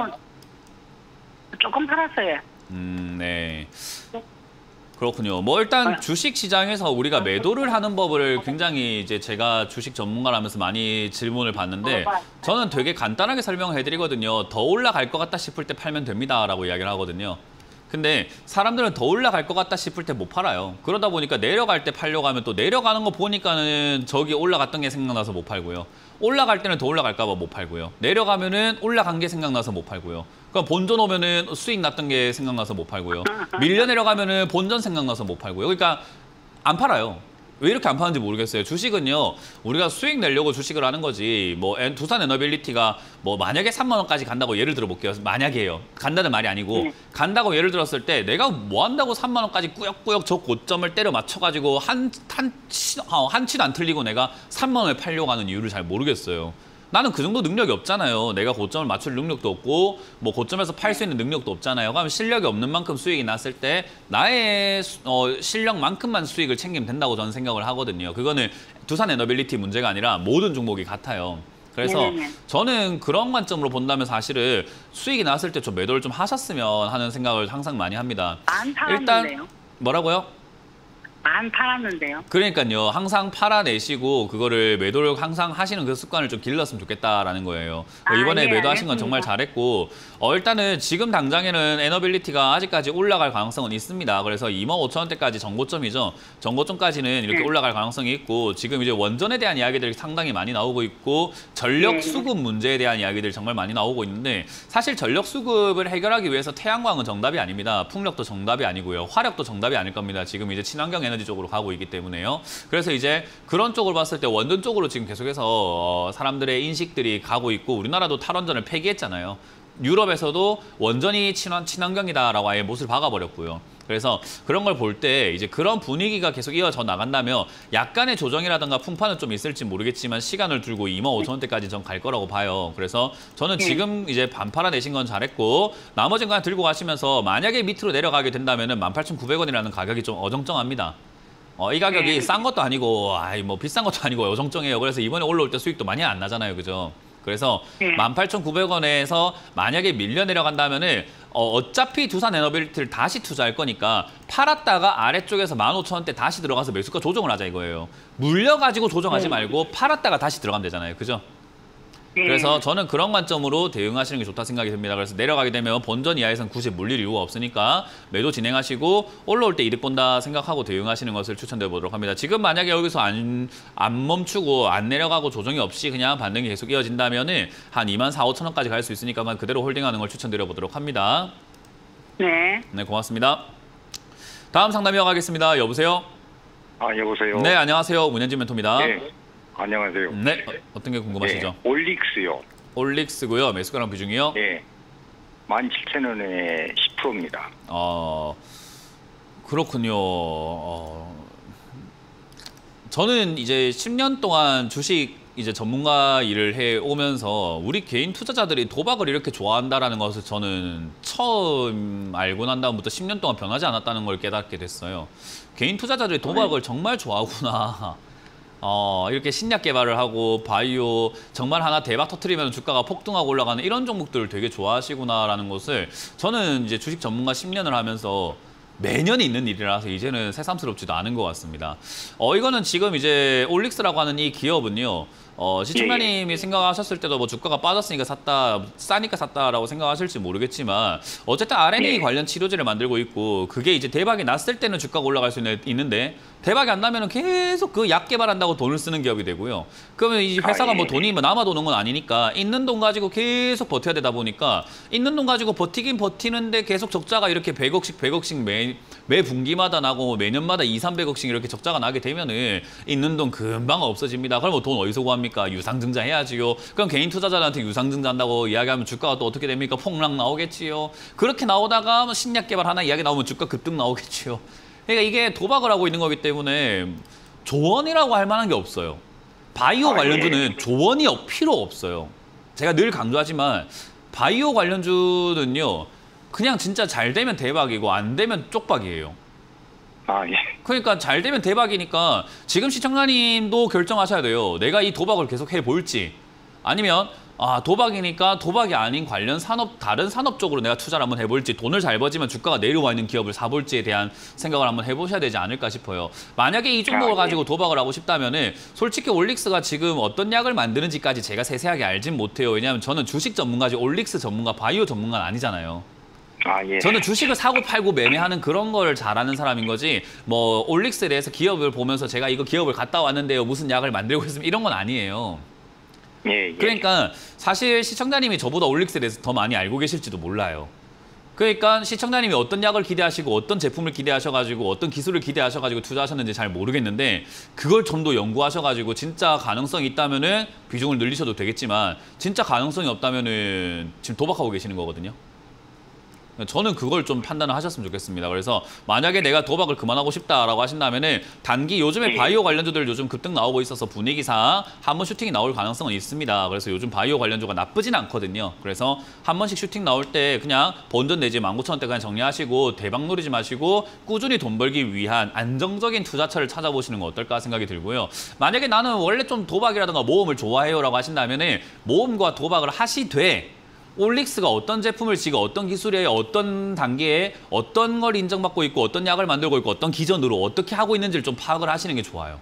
S2: 조금 팔았어요.
S1: 네. 그렇군요. 뭐 일단 주식 시장에서 우리가 매도를 하는 법을 굉장히 이제 제가 주식 전문가라면서 많이 질문을 받는데 저는 되게 간단하게 설명을 해드리거든요. 더 올라갈 것 같다 싶을 때 팔면 됩니다라고 이야기를 하거든요. 근데 사람들은 더 올라갈 것 같다 싶을 때 못 팔아요. 그러다 보니까 내려갈 때 팔려고 하면 또 내려가는 거 보니까는 저기 올라갔던 게 생각나서 못 팔고요. 올라갈 때는 더 올라갈까 봐 못 팔고요. 내려가면은 올라간 게 생각나서 못 팔고요. 그럼 본전 오면은 수익 났던 게 생각나서 못 팔고요. 밀려 내려가면은 본전 생각나서 못 팔고요. 그러니까 안 팔아요. 왜 이렇게 안 파는지 모르겠어요. 주식은요, 우리가 수익 내려고 주식을 하는 거지. 뭐 두산 에너빌리티가 뭐 만약에 3만 원까지 간다고 예를 들어 볼게요. 만약에요. 간다는 말이 아니고 간다고 예를 들었을 때 내가 뭐 한다고 3만 원까지 꾸역꾸역 저 고점을 때려 맞춰가지고 한치도 안 틀리고 내가 3만 원에 팔려고 하는 이유를 잘 모르겠어요. 나는 그 정도 능력이 없잖아요. 내가 고점을 맞출 능력도 없고 뭐 고점에서 팔 수 있는 능력도 없잖아요. 그럼 실력이 없는 만큼 수익이 났을 때 나의 실력만큼만 수익을 챙기면 된다고 저는 생각을 하거든요. 그거는 두산 에너빌리티 문제가 아니라 모든 종목이 같아요. 그래서 저는 그런 관점으로 본다면 사실은 수익이 났을 때 좀 매도를 좀 하셨으면 하는 생각을 항상 많이 합니다.
S2: 안 팔았는데요.
S1: 일단 뭐라고요?
S2: 안 팔았는데요.
S1: 그러니까요. 항상 팔아내시고 그거를 매도를 항상 하시는 그 습관을 좀 길렀으면 좋겠다라는 거예요. 이번에 매도하신 건 정말 잘했고 일단은 지금 당장에는 에너빌리티가 아직까지 올라갈 가능성은 있습니다. 그래서 25,000원대까지 전고점이죠. 전고점까지는 이렇게 올라갈 가능성이 있고 지금 이제 원전에 대한 이야기들이 상당히 많이 나오고 있고 전력 수급 문제에 대한 이야기들이 정말 많이 나오고 있는데 사실 전력 수급을 해결하기 위해서 태양광은 정답이 아닙니다. 풍력도 정답이 아니고요. 화력도 정답이 아닐 겁니다. 지금 이제 친환경 에너지 쪽으로 가고 있기 때문에요. 그래서 이제 그런 쪽을 봤을 때 원전 쪽으로 지금 계속해서 사람들의 인식들이 가고 있고 우리나라도 탈원전을 폐기했잖아요. 유럽에서도 원전이 친환경이다라고 아예 못을 박아버렸고요. 그래서 그런 걸 볼 때 이제 그런 분위기가 계속 이어져 나간다면 약간의 조정이라든가 풍파는 좀 있을지 모르겠지만 시간을 두고 25,000원대까지 전 갈 거라고 봐요. 그래서 저는 지금 이제 반 팔아내신 건 잘했고 나머지는 그냥 들고 가시면서 만약에 밑으로 내려가게 된다면은 18,900원이라는 가격이 좀 어정쩡합니다. 이 가격이 싼 것도 아니고 뭐 비싼 것도 아니고 어정쩡해요. 그래서 이번에 올라올 때 수익도 많이 안 나잖아요. 그죠? 그래서 18,900원에서 만약에 밀려 내려간다면은 어차피 두산 에너빌리티를 다시 투자할 거니까 팔았다가 아래쪽에서 15,000원대 다시 들어가서 매수가 조정을 하자 이거예요. 물려가지고 조정하지 말고 팔았다가 다시 들어가면 되잖아요. 그죠? 그래서 저는 그런 관점으로 대응하시는 게 좋다 생각이 듭니다. 그래서 내려가게 되면 본전 이하에선 굳이 물릴 이유가 없으니까 매도 진행하시고 올라올 때 이득 본다 생각하고 대응하시는 것을 추천드려 보도록 합니다. 지금 만약에 여기서 안 멈추고 안 내려가고 조정이 없이 그냥 반등이 계속 이어진다면은 한 24,000~25,000원까지 갈 수 있으니까만 그대로 홀딩하는 걸 추천드려 보도록 합니다.
S2: 네.
S1: 네, 고맙습니다. 다음 상담 이어가겠습니다. 여보세요?
S3: 아, 여보세요.
S1: 네, 안녕하세요. 문현진 멘토입니다.
S3: 네. 안녕하세요.
S1: 네, 어떤 게 궁금하시죠?
S3: 네, 올릭스요.
S1: 올릭스고요. 매수가랑 비중이요?
S3: 네. 17,000원에 10%입니다.
S1: 그렇군요. 저는 이제 10년 동안 주식 이제 전문가 일을 해 오면서 우리 개인 투자자들이 도박을 이렇게 좋아한다라는 것을 저는 처음 알고 난 다음부터 10년 동안 변하지 않았다는 걸 깨닫게 됐어요. 개인 투자자들이 도박을 정말 좋아하구나. 이렇게 신약 개발을 하고 바이오 정말 하나 대박 터트리면 주가가 폭등하고 올라가는 이런 종목들을 되게 좋아하시구나라는 것을 저는 이제 주식 전문가 10년을 하면서 매년 있는 일이라서 이제는 새삼스럽지도 않은 것 같습니다. 이거는 지금 이제 올릭스라고 하는 이 기업은요. 시청자님이 생각하셨을 때도 뭐 주가가 빠졌으니까 샀다, 싸니까 샀다라고 생각하실지 모르겠지만 어쨌든 R&D 관련 치료제를 만들고 있고 그게 이제 대박이 났을 때는 주가가 올라갈 수 있는데 대박이 안 나면은 계속 그 약 개발한다고 돈을 쓰는 기업이 되고요. 그러면 이 회사가 뭐 돈이 남아 도는 건 아니니까 있는 돈 가지고 계속 버텨야 되다 보니까 있는 돈 가지고 버티긴 버티는데 계속 적자가 이렇게 100억씩 매 분기마다 나고 매년마다 200~300억씩 이렇게 적자가 나게 되면은 있는 돈 금방 없어집니다. 그럼 돈 어디서 구합니까? 유상증자 해야지요. 그럼 개인 투자자한테 유상증자 한다고 이야기하면 주가가 또 어떻게 됩니까? 폭락 나오겠지요. 그렇게 나오다가 신약 개발 하나 이야기 나오면 주가 급등 나오겠지요. 그러니까 이게 도박을 하고 있는 거기 때문에 조언이라고 할 만한 게 없어요. 바이오 관련주는 조언이 필요 없어요. 제가 늘 강조하지만 바이오 관련주는요. 그냥 진짜 잘 되면 대박이고 안 되면 쪽박이에요.
S3: 아, 예.
S1: 그러니까 잘 되면 대박이니까 지금 시청자님도 결정하셔야 돼요. 내가 이 도박을 계속 해볼지 아니면 도박이니까 도박이 아닌 관련 산업, 다른 산업 쪽으로 내가 투자를 한번 해볼지 돈을 잘 버지면 주가가 내려와 있는 기업을 사볼지에 대한 생각을 한번 해보셔야 되지 않을까 싶어요. 만약에 이 종목을 가지고 도박을 하고 싶다면은 솔직히 올릭스가 지금 어떤 약을 만드는지까지 제가 세세하게 알진 못해요. 왜냐하면 저는 주식 전문가지 올릭스 전문가, 바이오 전문가는 아니잖아요.
S3: 예.
S1: 저는 주식을 사고 팔고 매매하는 그런 걸 잘하는 사람인 거지 뭐 올릭스에 대해서 기업을 보면서 제가 이거 기업을 갔다 왔는데요 무슨 약을 만들고 있으면 이런 건 아니에요.
S3: 예.
S1: 그러니까 사실 시청자님이 저보다 올릭스에 대해서 더 많이 알고 계실지도 몰라요. 그러니까 시청자님이 어떤 약을 기대하시고 어떤 제품을 기대하셔가지고 어떤 기술을 기대하셔가지고 투자하셨는지 잘 모르겠는데 그걸 좀 더 연구하셔가지고 진짜 가능성이 있다면은 비중을 늘리셔도 되겠지만 진짜 가능성이 없다면은 지금 도박하고 계시는 거거든요. 저는 그걸 좀 판단을 하셨으면 좋겠습니다. 그래서 만약에 내가 도박을 그만하고 싶다라고 하신다면은 단기 요즘에 바이오 관련주들 요즘 급등 나오고 있어서 분위기상 한번 슈팅이 나올 가능성은 있습니다. 그래서 요즘 바이오 관련주가 나쁘진 않거든요. 그래서 한 번씩 슈팅 나올 때 그냥 본전 내지 19,000원대 그냥 정리하시고 대박 노리지 마시고 꾸준히 돈 벌기 위한 안정적인 투자처를 찾아보시는 거 어떨까 생각이 들고요. 만약에 나는 원래 좀 도박이라든가 모험을 좋아해요라고 하신다면은 모험과 도박을 하시되 올릭스가 어떤 제품을 지금 어떤 기술에 어떤 단계에 어떤 걸 인정받고 있고 어떤 약을 만들고 있고 어떤 기전으로 어떻게 하고 있는지를 좀 파악을 하시는 게 좋아요.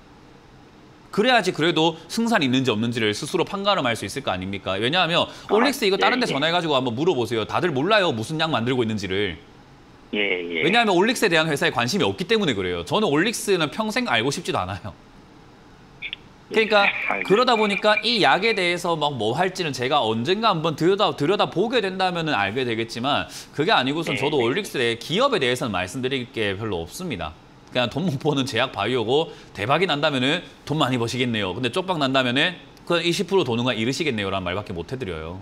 S1: 그래야지 그래도 승산이 있는지 없는지를 스스로 판가름할 수 있을 거 아닙니까? 왜냐하면 올릭스 이거 다른 데 전화해가지고 한번 물어보세요. 다들 몰라요. 무슨 약 만들고 있는지를.
S3: 예.
S1: 왜냐하면 올릭스에 대한 회사에 관심이 없기 때문에 그래요. 저는 올릭스는 평생 알고 싶지도 않아요. 그러니까 그러다 보니까 이 약에 대해서 막 뭐 할지는 제가 언젠가 한번 들여다 보게 된다면은 알게 되겠지만 그게 아니고선 저도 올릭스의 기업에 대해서는 말씀드릴 게 별로 없습니다. 그냥 돈 못 버는 제약 바이오고 대박이 난다면은 돈 많이 버시겠네요. 근데 쪽박 난다면은 그 20% 도는 거 잃으시겠네요라는 말밖에 못 해드려요.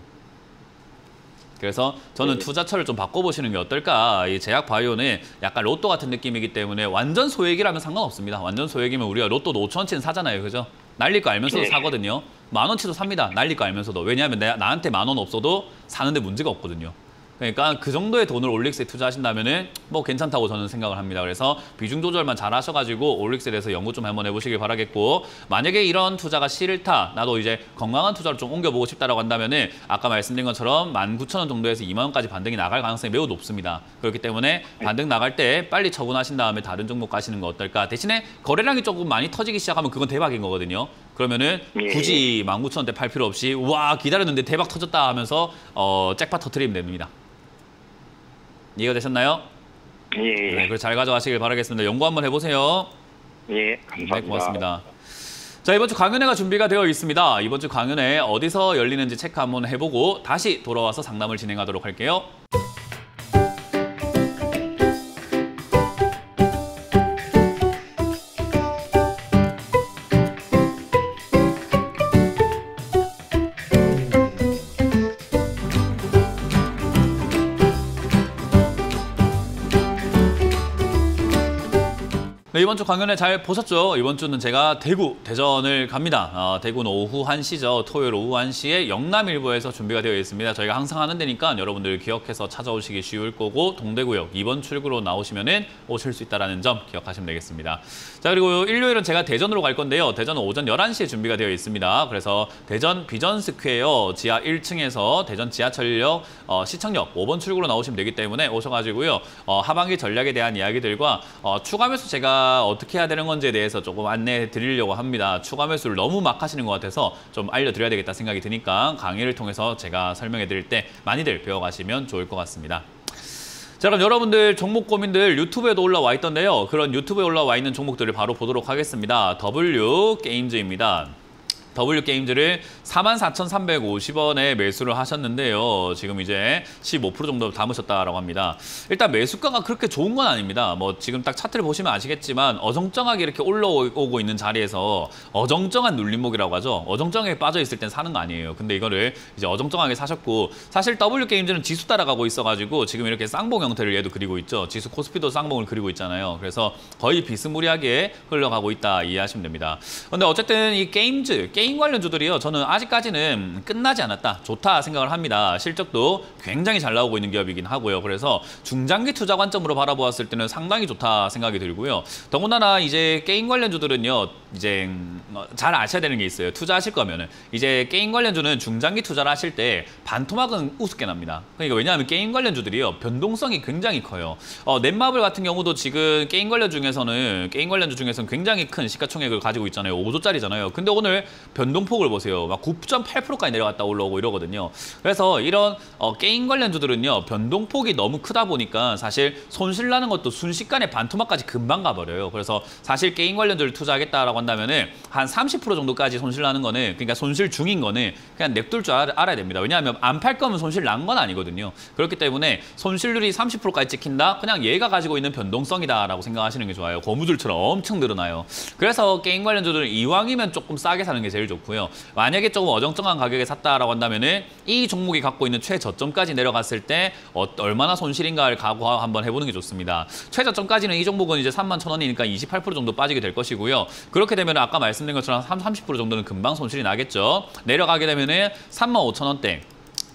S1: 그래서 저는 투자처를 좀 바꿔보시는 게 어떨까. 이 제약 바이오는 약간 로또 같은 느낌이기 때문에 완전 소액이라면 상관없습니다. 완전 소액이면 우리가 로또도 5,000원치는 사잖아요. 그죠? 날릴 거 알면서도 사거든요. 10,000원치도 삽니다. 날릴 거 알면서도. 왜냐하면 나한테 10,000원 없어도 사는데 문제가 없거든요. 그러니까 그 정도의 돈을 올릭스에 투자하신다면은 뭐 괜찮다고 저는 생각을 합니다. 그래서 비중 조절만 잘 하셔가지고 올릭스에 대해서 연구 좀 한번 해보시길 바라겠고, 만약에 이런 투자가 싫다, 나도 이제 건강한 투자로 좀 옮겨보고 싶다라고 한다면은 아까 말씀드린 것처럼 19,000원 정도에서 2만 원까지 반등이 나갈 가능성이 매우 높습니다. 그렇기 때문에 반등 나갈 때 빨리 처분하신 다음에 다른 종목 가시는 거 어떨까? 대신에 거래량이 조금 많이 터지기 시작하면 그건 대박인 거거든요. 그러면은 굳이 19,000원대 팔 필요 없이 와 기다렸는데 대박 터졌다 하면서 잭팟 터트리면 됩니다. 이해가 되셨나요?
S3: 예.
S1: 네, 그래서 잘 가져가시길 바라겠습니다. 연구 한번 해보세요.
S3: 예. 감사합니다.
S1: 네, 고맙습니다. 자, 이번 주 강연회가 준비가 되어 있습니다. 이번 주 강연회 어디서 열리는지 체크 한번 해보고 다시 돌아와서 상담을 진행하도록 할게요. 네, 이번 주 강연회 잘 보셨죠? 이번 주는 제가 대구, 대전을 갑니다. 대구는 오후 1시죠. 토요일 오후 1시에 영남일보에서 준비가 되어 있습니다. 저희가 항상 하는 데니까 여러분들 기억해서 찾아오시기 쉬울 거고, 동대구역 2번 출구로 나오시면은 오실 수 있다는 점 기억하시면 되겠습니다. 자, 그리고 일요일은 제가 대전으로 갈 건데요. 대전은 오전 11시에 준비가 되어 있습니다. 그래서 대전 비전스퀘어 지하 1층에서 대전 지하철역 시청역 5번 출구로 나오시면 되기 때문에 오셔가지고요. 하반기 전략에 대한 이야기들과 추가 매수 제가 어떻게 해야 되는 건지에 대해서 조금 안내해 드리려고 합니다. 추가 매수를 너무 막 하시는 것 같아서 좀 알려드려야 되겠다 생각이 드니까 강의를 통해서 제가 설명해 드릴 때 많이들 배워가시면 좋을 것 같습니다. 자, 그럼 여러분들 종목 고민들 유튜브에도 올라와 있던데요. 그런 유튜브에 올라와 있는 종목들을 바로 보도록 하겠습니다. W게임즈입니다. W게임즈를 44,350원에 매수를 하셨는데요. 지금 이제 15% 정도 담으셨다라고 합니다. 일단 매수가가 그렇게 좋은 건 아닙니다. 뭐 지금 딱 차트를 보시면 아시겠지만 어정쩡하게 이렇게 올라오고 있는 자리에서 어정쩡한 눌림목이라고 하죠. 어정쩡하게 빠져 있을 땐 사는 거 아니에요. 근데 이거를 이제 어정쩡하게 사셨고, 사실 W게임즈는 지수 따라가고 있어가지고 지금 이렇게 쌍봉 형태를 얘도 그리고 있죠. 지수 코스피도 쌍봉을 그리고 있잖아요. 그래서 거의 비스무리하게 흘러가고 있다 이해하시면 됩니다. 근데 어쨌든 이 게임 관련주들이요, 저는 아직까지는 끝나지 않았다, 좋다 생각을 합니다. 실적도 굉장히 잘 나오고 있는 기업이긴 하고요. 그래서 중장기 투자 관점으로 바라보았을 때는 상당히 좋다 생각이 들고요. 더군다나 이제 게임 관련주들은요, 이제 잘 아셔야 되는 게 있어요. 투자하실 거면은 이제 게임 관련주는 중장기 투자를 하실 때 반토막은 우습게 납니다. 그러니까 왜냐하면 게임 관련주들이요, 변동성이 굉장히 커요. 넷마블 같은 경우도 지금 게임 관련주 중에서는 굉장히 큰 시가총액을 가지고 있잖아요. 5조짜리잖아요. 근데 오늘 변동폭을 보세요. 막 9.8%까지 내려갔다 올라오고 이러거든요. 그래서 이런 게임 관련주들은요, 변동폭이 너무 크다 보니까 사실 손실 나는 것도 순식간에 반토막까지 금방 가버려요. 그래서 사실 게임 관련주를 투자하겠다라고 한다면은 한 30% 정도까지 손실 나는 거는, 그러니까 손실 중인 거는 그냥 냅둘 줄 알아야 됩니다. 왜냐하면 안 팔 거면 손실 난 건 아니거든요. 그렇기 때문에 손실률이 30%까지 찍힌다? 그냥 얘가 가지고 있는 변동성이다라고 생각하시는 게 좋아요. 고무줄처럼 엄청 늘어나요. 그래서 게임 관련주들은 이왕이면 조금 싸게 사는 게 제일 좋고요. 만약에 조금 어정쩡한 가격에 샀다라고 한다면은 이 종목이 갖고 있는 최저점까지 내려갔을 때 얼마나 손실인가를 각오 한번 해보는 게 좋습니다. 최저점까지는 이 종목은 이제 31,000원이니까 28% 정도 빠지게 될 것이고요. 그렇게 되면 아까 말씀드린 것처럼 30% 정도는 금방 손실이 나겠죠. 내려가게 되면은 35,000원대.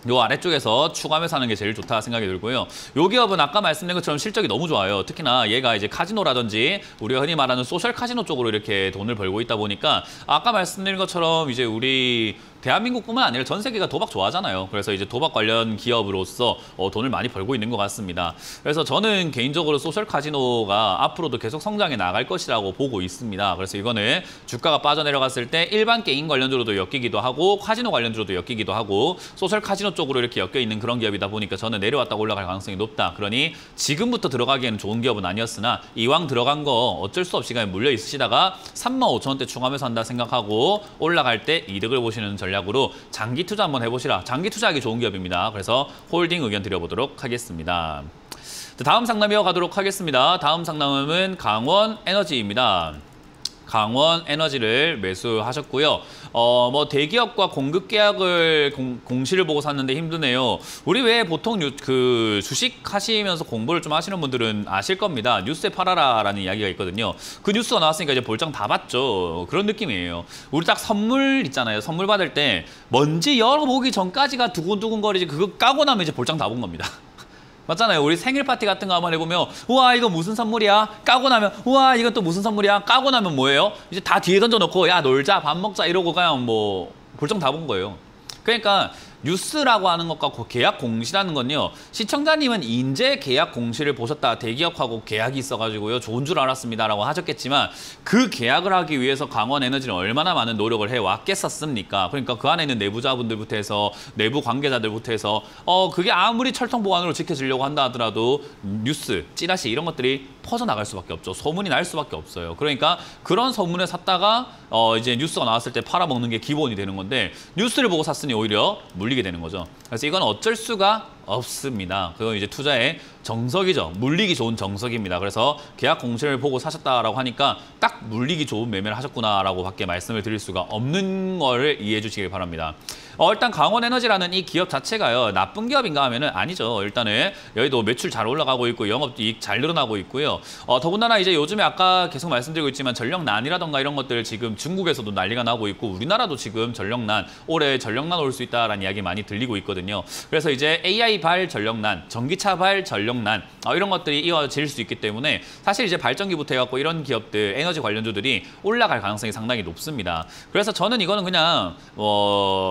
S1: 요 아래쪽에서 추가 매수하는 게 제일 좋다 생각이 들고요. 요 기업은 아까 말씀드린 것처럼 실적이 너무 좋아요. 특히나 얘가 이제 카지노라든지 우리가 흔히 말하는 소셜 카지노 쪽으로 이렇게 돈을 벌고 있다 보니까 아까 말씀드린 것처럼 이제 우리 대한민국뿐만 아니라 전 세계가 도박 좋아하잖아요. 그래서 이제 도박 관련 기업으로서 돈을 많이 벌고 있는 것 같습니다. 그래서 저는 개인적으로 소셜 카지노가 앞으로도 계속 성장해 나갈 것이라고 보고 있습니다. 그래서 이거는 주가가 빠져내려갔을 때 일반 게임 관련주로도 엮이기도 하고 카지노 관련주로도 엮이기도 하고 소셜 카지노 쪽으로 이렇게 엮여 있는 그런 기업이다 보니까 저는 내려왔다가 올라갈 가능성이 높다. 그러니 지금부터 들어가기에는 좋은 기업은 아니었으나 이왕 들어간 거 어쩔 수 없이 그냥 물려 있으시다가 35,000원대 추가매수 한다 생각하고 올라갈 때 이득을 보시는 전략으로 장기 투자 한번 해보시라. 장기 투자하기 좋은 기업입니다. 그래서 홀딩 의견 드려보도록 하겠습니다. 다음 상담 이어가도록 하겠습니다. 다음 상담은 강원에너지입니다. 강원에너지를 매수하셨고요. 뭐 대기업과 공급 계약을 공시를 보고 샀는데 힘드네요. 우리 왜 보통 그 주식 하시면서 공부를 좀 하시는 분들은 아실 겁니다. 뉴스에 팔아라라는 이야기가 있거든요. 그 뉴스가 나왔으니까 이제 볼장 다 봤죠. 그런 느낌이에요. 우리 딱 선물 있잖아요. 선물 받을 때 먼지 열어보기 전까지가 두근두근거리지 그거 까고 나면 이제 볼장 다 본 겁니다. 맞잖아요. 우리 생일 파티 같은 거 한번 해보면 우와 이거 무슨 선물이야? 까고 나면 우와 이건 또 무슨 선물이야? 까고 나면 뭐예요? 이제 다 뒤에 던져놓고 야 놀자 밥 먹자 이러고 그냥 뭐 골정 다 본 거예요. 그러니까 뉴스라고 하는 것과 계약 공시라는 건요. 시청자님은 이제 계약 공시를 보셨다. 대기업하고 계약이 있어가지고요. 좋은 줄 알았습니다라고 하셨겠지만 그 계약을 하기 위해서 강원에너지는 얼마나 많은 노력을 해왔겠었습니까? 그러니까 그 안에 있는 내부자분들부터 해서 내부 관계자들부터 해서 그게 아무리 철통 보안으로 지켜지려고 한다 하더라도 뉴스, 찌라시 이런 것들이 퍼져나갈 수밖에 없죠. 소문이 날 수밖에 없어요. 그러니까 그런 소문을 샀다가 이제 뉴스가 나왔을 때 팔아먹는 게 기본이 되는 건데 뉴스를 보고 샀으니 오히려 물리게 되는 거죠. 그래서 이건 어쩔 수가 없습니다. 그건 이제 투자의 정석이죠. 물리기 좋은 정석입니다. 그래서 계약 공시를 보고 사셨다라고 하니까 딱 물리기 좋은 매매를 하셨구나라고 밖에 말씀을 드릴 수가 없는 거를 이해해 주시길 바랍니다. 일단 강원에너지라는 이 기업 자체가요. 나쁜 기업인가 하면은 아니죠. 일단은 여기도 매출 잘 올라가고 있고 영업이익 잘 늘어나고 있고요. 더군다나 이제 요즘에 아까 계속 말씀드리고 있지만 전력난이라던가 이런 것들 지금 중국에서도 난리가 나고 있고 우리나라도 지금 전력난, 올해 전력난 올 수 있다라는 이야기 많이 들리고 있거든요. 그래서 이제 AI 발 전력난, 전기차 발 전력난 이런 것들이 이어질 수 있기 때문에 사실 이제 발전기부터 해갖고 이런 기업들, 에너지 관련주들이 올라갈 가능성이 상당히 높습니다. 그래서 저는 이거는 그냥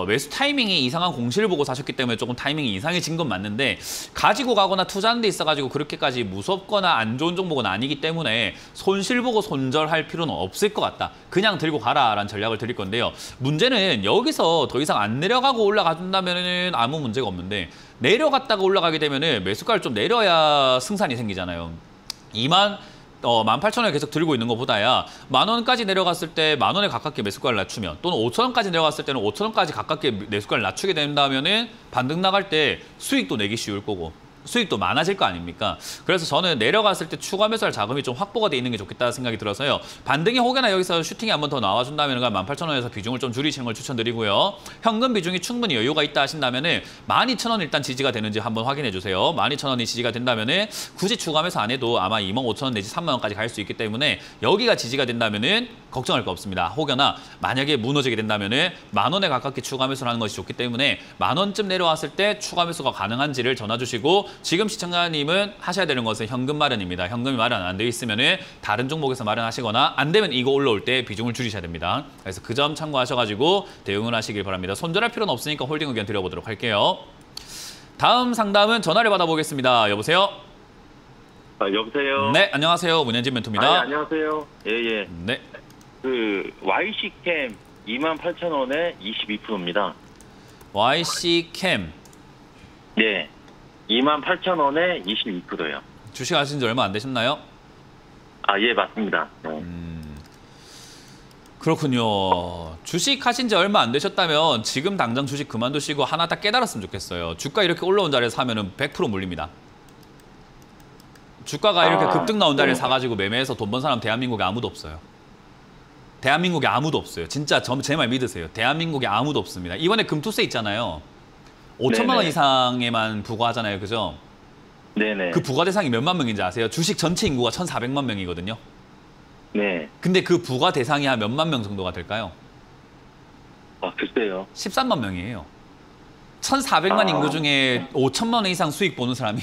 S1: 매수 타이밍이 이상한 공시를 보고 사셨기 때문에 조금 타이밍이 이상해진 건 맞는데 가지고 가거나 투자하는 데 있어가지고 그렇게까지 무섭거나 안 좋은 종목은 아니기 때문에 손실 보고 손절할 필요는 없을 것 같다. 그냥 들고 가라라는 전략을 드릴 건데요. 문제는 여기서 더 이상 안 내려가고 올라가 준다면 아무 문제가 없는데 내려갔다가 올라가게 되면 매수가를 좀 내려야 승산이 생기잖아요. 18,000원에 계속 들고 있는 것보다야 10,000원까지 내려갔을 때 10,000원에 가깝게 매수가를 낮추면 또는 5,000원까지 내려갔을 때는 5,000원까지 가깝게 매수가를 낮추게 된다면은 반등 나갈 때 수익도 내기 쉬울 거고 수익도 많아질 거 아닙니까? 그래서 저는 내려갔을 때 추가 매수할 자금이 좀 확보가 돼 있는 게 좋겠다는 생각이 들어서요. 반등이 혹여나 여기서 슈팅이 한 번 더 나와준다면 18,000원에서 비중을 좀 줄이시는 걸 추천드리고요. 현금 비중이 충분히 여유가 있다 하신다면 12,000원 일단 지지가 되는지 한번 확인해 주세요. 12,000원이 지지가 된다면 굳이 추가 매수 안 해도 아마 25,000원 내지 30,000원까지 갈 수 있기 때문에 여기가 지지가 된다면 걱정할 거 없습니다. 혹여나 만약에 무너지게 된다면 10,000원에 가깝게 추가 매수를 하는 것이 좋기 때문에 10,000원쯤 내려왔을 때 추가 매수가 가능한지를 전화 주시고 지금 시청자님은 하셔야 되는 것은 현금 마련입니다. 현금이 마련 안 돼 있으면 다른 종목에서 마련하시거나 안 되면 이거 올라올 때 비중을 줄이셔야 됩니다. 그래서 그 점 참고하셔가지고 대응을 하시길 바랍니다. 손절할 필요는 없으니까 홀딩 의견 드려보도록 할게요. 다음 상담은 전화를 받아보겠습니다. 여보세요?
S3: 여보세요?
S1: 네, 안녕하세요. 문현진 멘토입니다.
S3: 안녕하세요. 예.
S1: 네.
S3: 그 YC캠 28,000원에 22%입니다.
S1: YC캠.
S3: 네. 28,000원에 22%요.
S1: 주식 하신 지 얼마 안 되셨나요?
S3: 예, 맞습니다. 네.
S1: 그렇군요. 주식 하신 지 얼마 안 되셨다면 지금 당장 주식 그만두시고 하나 딱 깨달았으면 좋겠어요. 주가 이렇게 올라온 자리에서 사면은 100% 물립니다. 주가가 이렇게 급등 나온 자리에 사가지고 매매해서 돈 번 사람 대한민국에 아무도 없어요. 대한민국에 아무도 없어요. 진짜 제 말 믿으세요. 대한민국에 아무도 없습니다. 이번에 금투세 있잖아요. 5천만 원 이상에만 부과하잖아요. 그죠?
S3: 네네.
S1: 그 부과 대상이 몇만 명인지 아세요? 주식 전체 인구가 1,400만 명이거든요.
S3: 네.
S1: 근데 그 부과 대상이 한 몇만 명 정도가 될까요?
S3: 글쎄요.
S1: 13만 명이에요. 1,400만 인구 중에 5천만 원 이상 수익 보는 사람이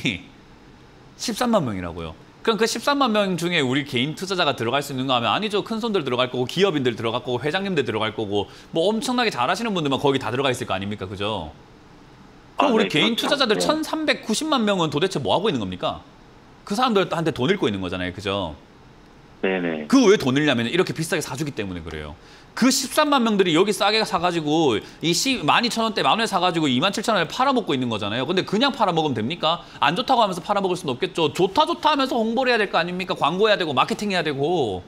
S1: 13만 명이라고요. 그럼 그 13만 명 중에 우리 개인 투자자가 들어갈 수 있는 거 하면 아니죠. 큰 손들 들어갈 거고 기업인들 들어갈 거고 회장님들 들어갈 거고 뭐 엄청나게 잘하시는 분들만 거기 다 들어가 있을 거 아닙니까? 그죠? 그럼 우리 개인 투자자들 1,390만 명은 도대체 뭐 하고 있는 겁니까? 그 사람들한테 돈 잃고 있는 거잖아요. 그죠?
S3: 네네.
S1: 그 왜 돈 잃냐면 이렇게 비싸게 사주기 때문에 그래요. 그 13만 명들이 여기 싸게 사가지고 이 12,000원대 10,000원에 사가지고 27,000원에 팔아먹고 있는 거잖아요. 근데 그냥 팔아먹으면 됩니까? 안 좋다고 하면서 팔아먹을 수는 없겠죠. 좋다 하면서 홍보를 해야 될 거 아닙니까? 광고해야 되고 마케팅 해야 되고.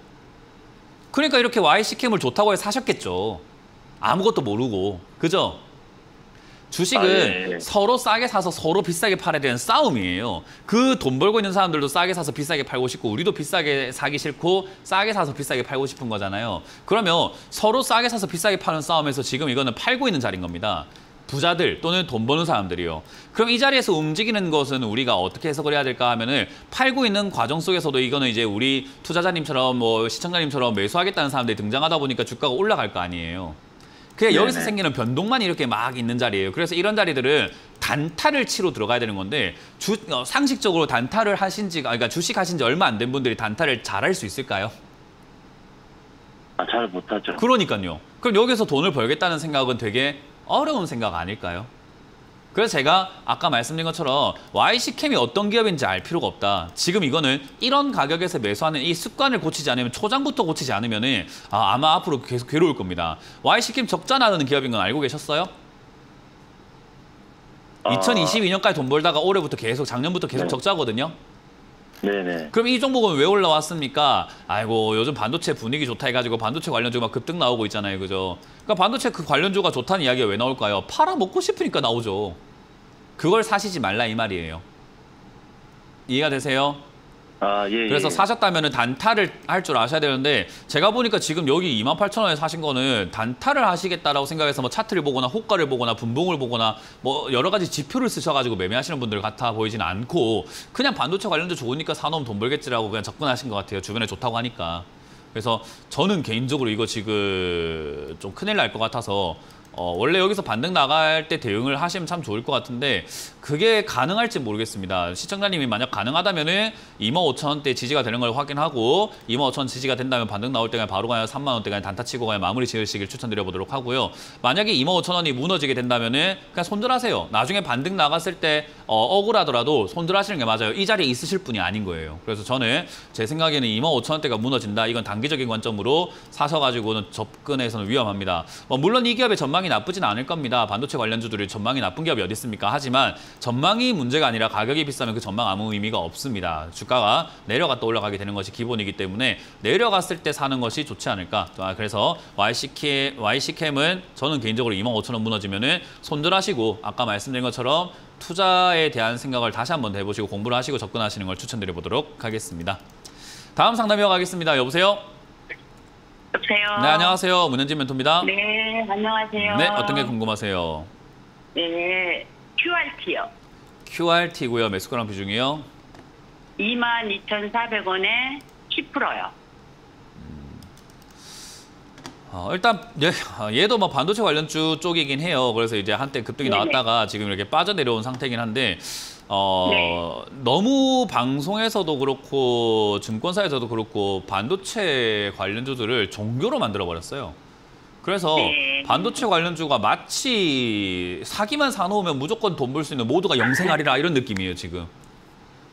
S1: 그러니까 이렇게 YC캠을 좋다고 해서 사셨겠죠. 아무것도 모르고. 그죠? 주식은 서로 싸게 사서 서로 비싸게 팔아야 되는 싸움이에요. 그 돈 벌고 있는 사람들도 싸게 사서 비싸게 팔고 싶고 우리도 비싸게 사기 싫고 싸게 사서 비싸게 팔고 싶은 거잖아요. 그러면 서로 싸게 사서 비싸게 파는 싸움에서 지금 이거는 팔고 있는 자리인 겁니다. 부자들 또는 돈 버는 사람들이요. 그럼 이 자리에서 움직이는 것은 우리가 어떻게 해석을 해야 될까 하면은 팔고 있는 과정 속에서도 이거는 이제 우리 투자자님처럼 뭐 시청자님처럼 매수하겠다는 사람들이 등장하다 보니까 주가가 올라갈 거 아니에요. 그게 여기서
S3: 네네.
S1: 생기는 변동만 이렇게 막 있는 자리예요. 그래서 이런 자리들은 단타를 치러 들어가야 되는 건데 상식적으로 단타를 하신 지, 그러니까 주식 하신 지 얼마 안 된 분들이 단타를 잘할 수 있을까요?
S3: 아, 잘 못하죠.
S1: 그러니까요. 그럼 여기서 돈을 벌겠다는 생각은 되게 어려운 생각 아닐까요? 그래서 제가 아까 말씀드린 것처럼 YC캠이 어떤 기업인지 알 필요가 없다. 지금 이거는 이런 가격에서 매수하는 이 습관을 고치지 않으면, 초장부터 고치지 않으면 아마 앞으로 계속 괴로울 겁니다. YC캠 적자 나는 기업인 건 알고 계셨어요? 2022년까지 돈 벌다가 올해부터 계속, 작년부터 계속
S3: 네.
S1: 적자거든요.
S3: 네네.
S1: 그럼 이 종목은 왜 올라왔습니까? 아이고, 요즘 반도체 분위기 좋다 해가지고 반도체 관련주가 막 급등 나오고 있잖아요. 그죠? 그러니까 반도체 그 관련주가 좋다는 이야기가 왜 나올까요? 팔아먹고 싶으니까 나오죠. 그걸 사시지 말라 이 말이에요. 이해가 되세요?
S3: 아, 예.
S1: 그래서
S3: 예.
S1: 사셨다면 단타를 할 줄 아셔야 되는데, 제가 보니까 지금 여기 28,000원에 사신 거는 단타를 하시겠다라고 생각해서 뭐 차트를 보거나 호가를 보거나 분봉을 보거나 뭐 여러 가지 지표를 쓰셔가지고 매매하시는 분들 같아 보이지는 않고, 그냥 반도체 관련주 좋으니까 사놓으면 돈 벌겠지라고 그냥 접근하신 것 같아요. 주변에 좋다고 하니까. 그래서 저는 개인적으로 이거 지금 좀 큰일 날 것 같아서 원래 여기서 반등 나갈 때 대응을 하시면 참 좋을 것 같은데 그게 가능할지 모르겠습니다. 시청자님이 만약 가능하다면은 25,000원대 지지가 되는 걸 확인하고 25,000원 지지가 된다면 반등 나올 때 그냥 바로 그냥 3만원대 그냥 단타 치고 그냥 마무리 지으시길 추천드려보도록 하고요. 만약에 25,000원이 무너지게 된다면은 그냥 손절하세요. 나중에 반등 나갔을 때 억울하더라도 손절하시는 게 맞아요. 이 자리에 있으실 분이 아닌 거예요. 그래서 저는 제 생각에는 25,000원대가 무너진다. 이건 단기적인 관점으로 사셔가지고는 접근해서는 위험합니다. 물론 이 기업의 전망이 나쁘진 않을 겁니다. 반도체 관련주들이 전망이 나쁜 기업이 어디 있습니까? 하지만 전망이 문제가 아니라 가격이 비싸면 그 전망 아무 의미가 없습니다. 주가가 내려갔다 올라가게 되는 것이 기본이기 때문에 내려갔을 때 사는 것이 좋지 않을까. 그래서 YC캠은 저는 개인적으로 25,000원 무너지면은 손절하시고 아까 말씀드린 것처럼 투자에 대한 생각을 다시 한번 해보시고 공부를 하시고 접근하시는 걸 추천드려보도록 하겠습니다. 다음 상담 이어가겠습니다. 여보세요?
S2: 여보세요?
S1: 네, 안녕하세요. 문현진 멘토입니다.
S2: 네, 안녕하세요.
S1: 네, 어떤 게 궁금하세요?
S2: 네, QRT요.
S1: QRT고요. 매수가랑 비중이요?
S2: 22,400원에 10%요.
S1: 일단 얘도 뭐 반도체 관련주 쪽이긴 해요. 그래서 이제 한때 급등이
S2: 네네.
S1: 나왔다가 지금 이렇게 빠져내려온 상태이긴 한데
S2: 네.
S1: 너무 방송에서도 그렇고 증권사에서도 그렇고 반도체 관련주들을 종교로 만들어 버렸어요. 그래서
S2: 네.
S1: 반도체 관련주가 마치 사기만 사놓으면 무조건 돈 벌 수 있는, 모두가 영생하리라 이런 느낌이에요. 지금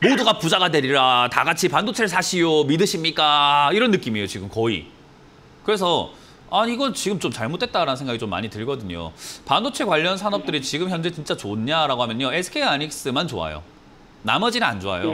S1: 모두가 부자가 되리라, 다 같이 반도체를 사시오, 믿으십니까? 이런 느낌이에요. 지금 거의. 그래서 이건 지금 좀 잘못됐다라는 생각이 좀 많이 들거든요. 반도체 관련 산업들이 지금 현재 진짜 좋냐라고 하면요. SK하이닉스만 좋아요. 나머지는 안 좋아요.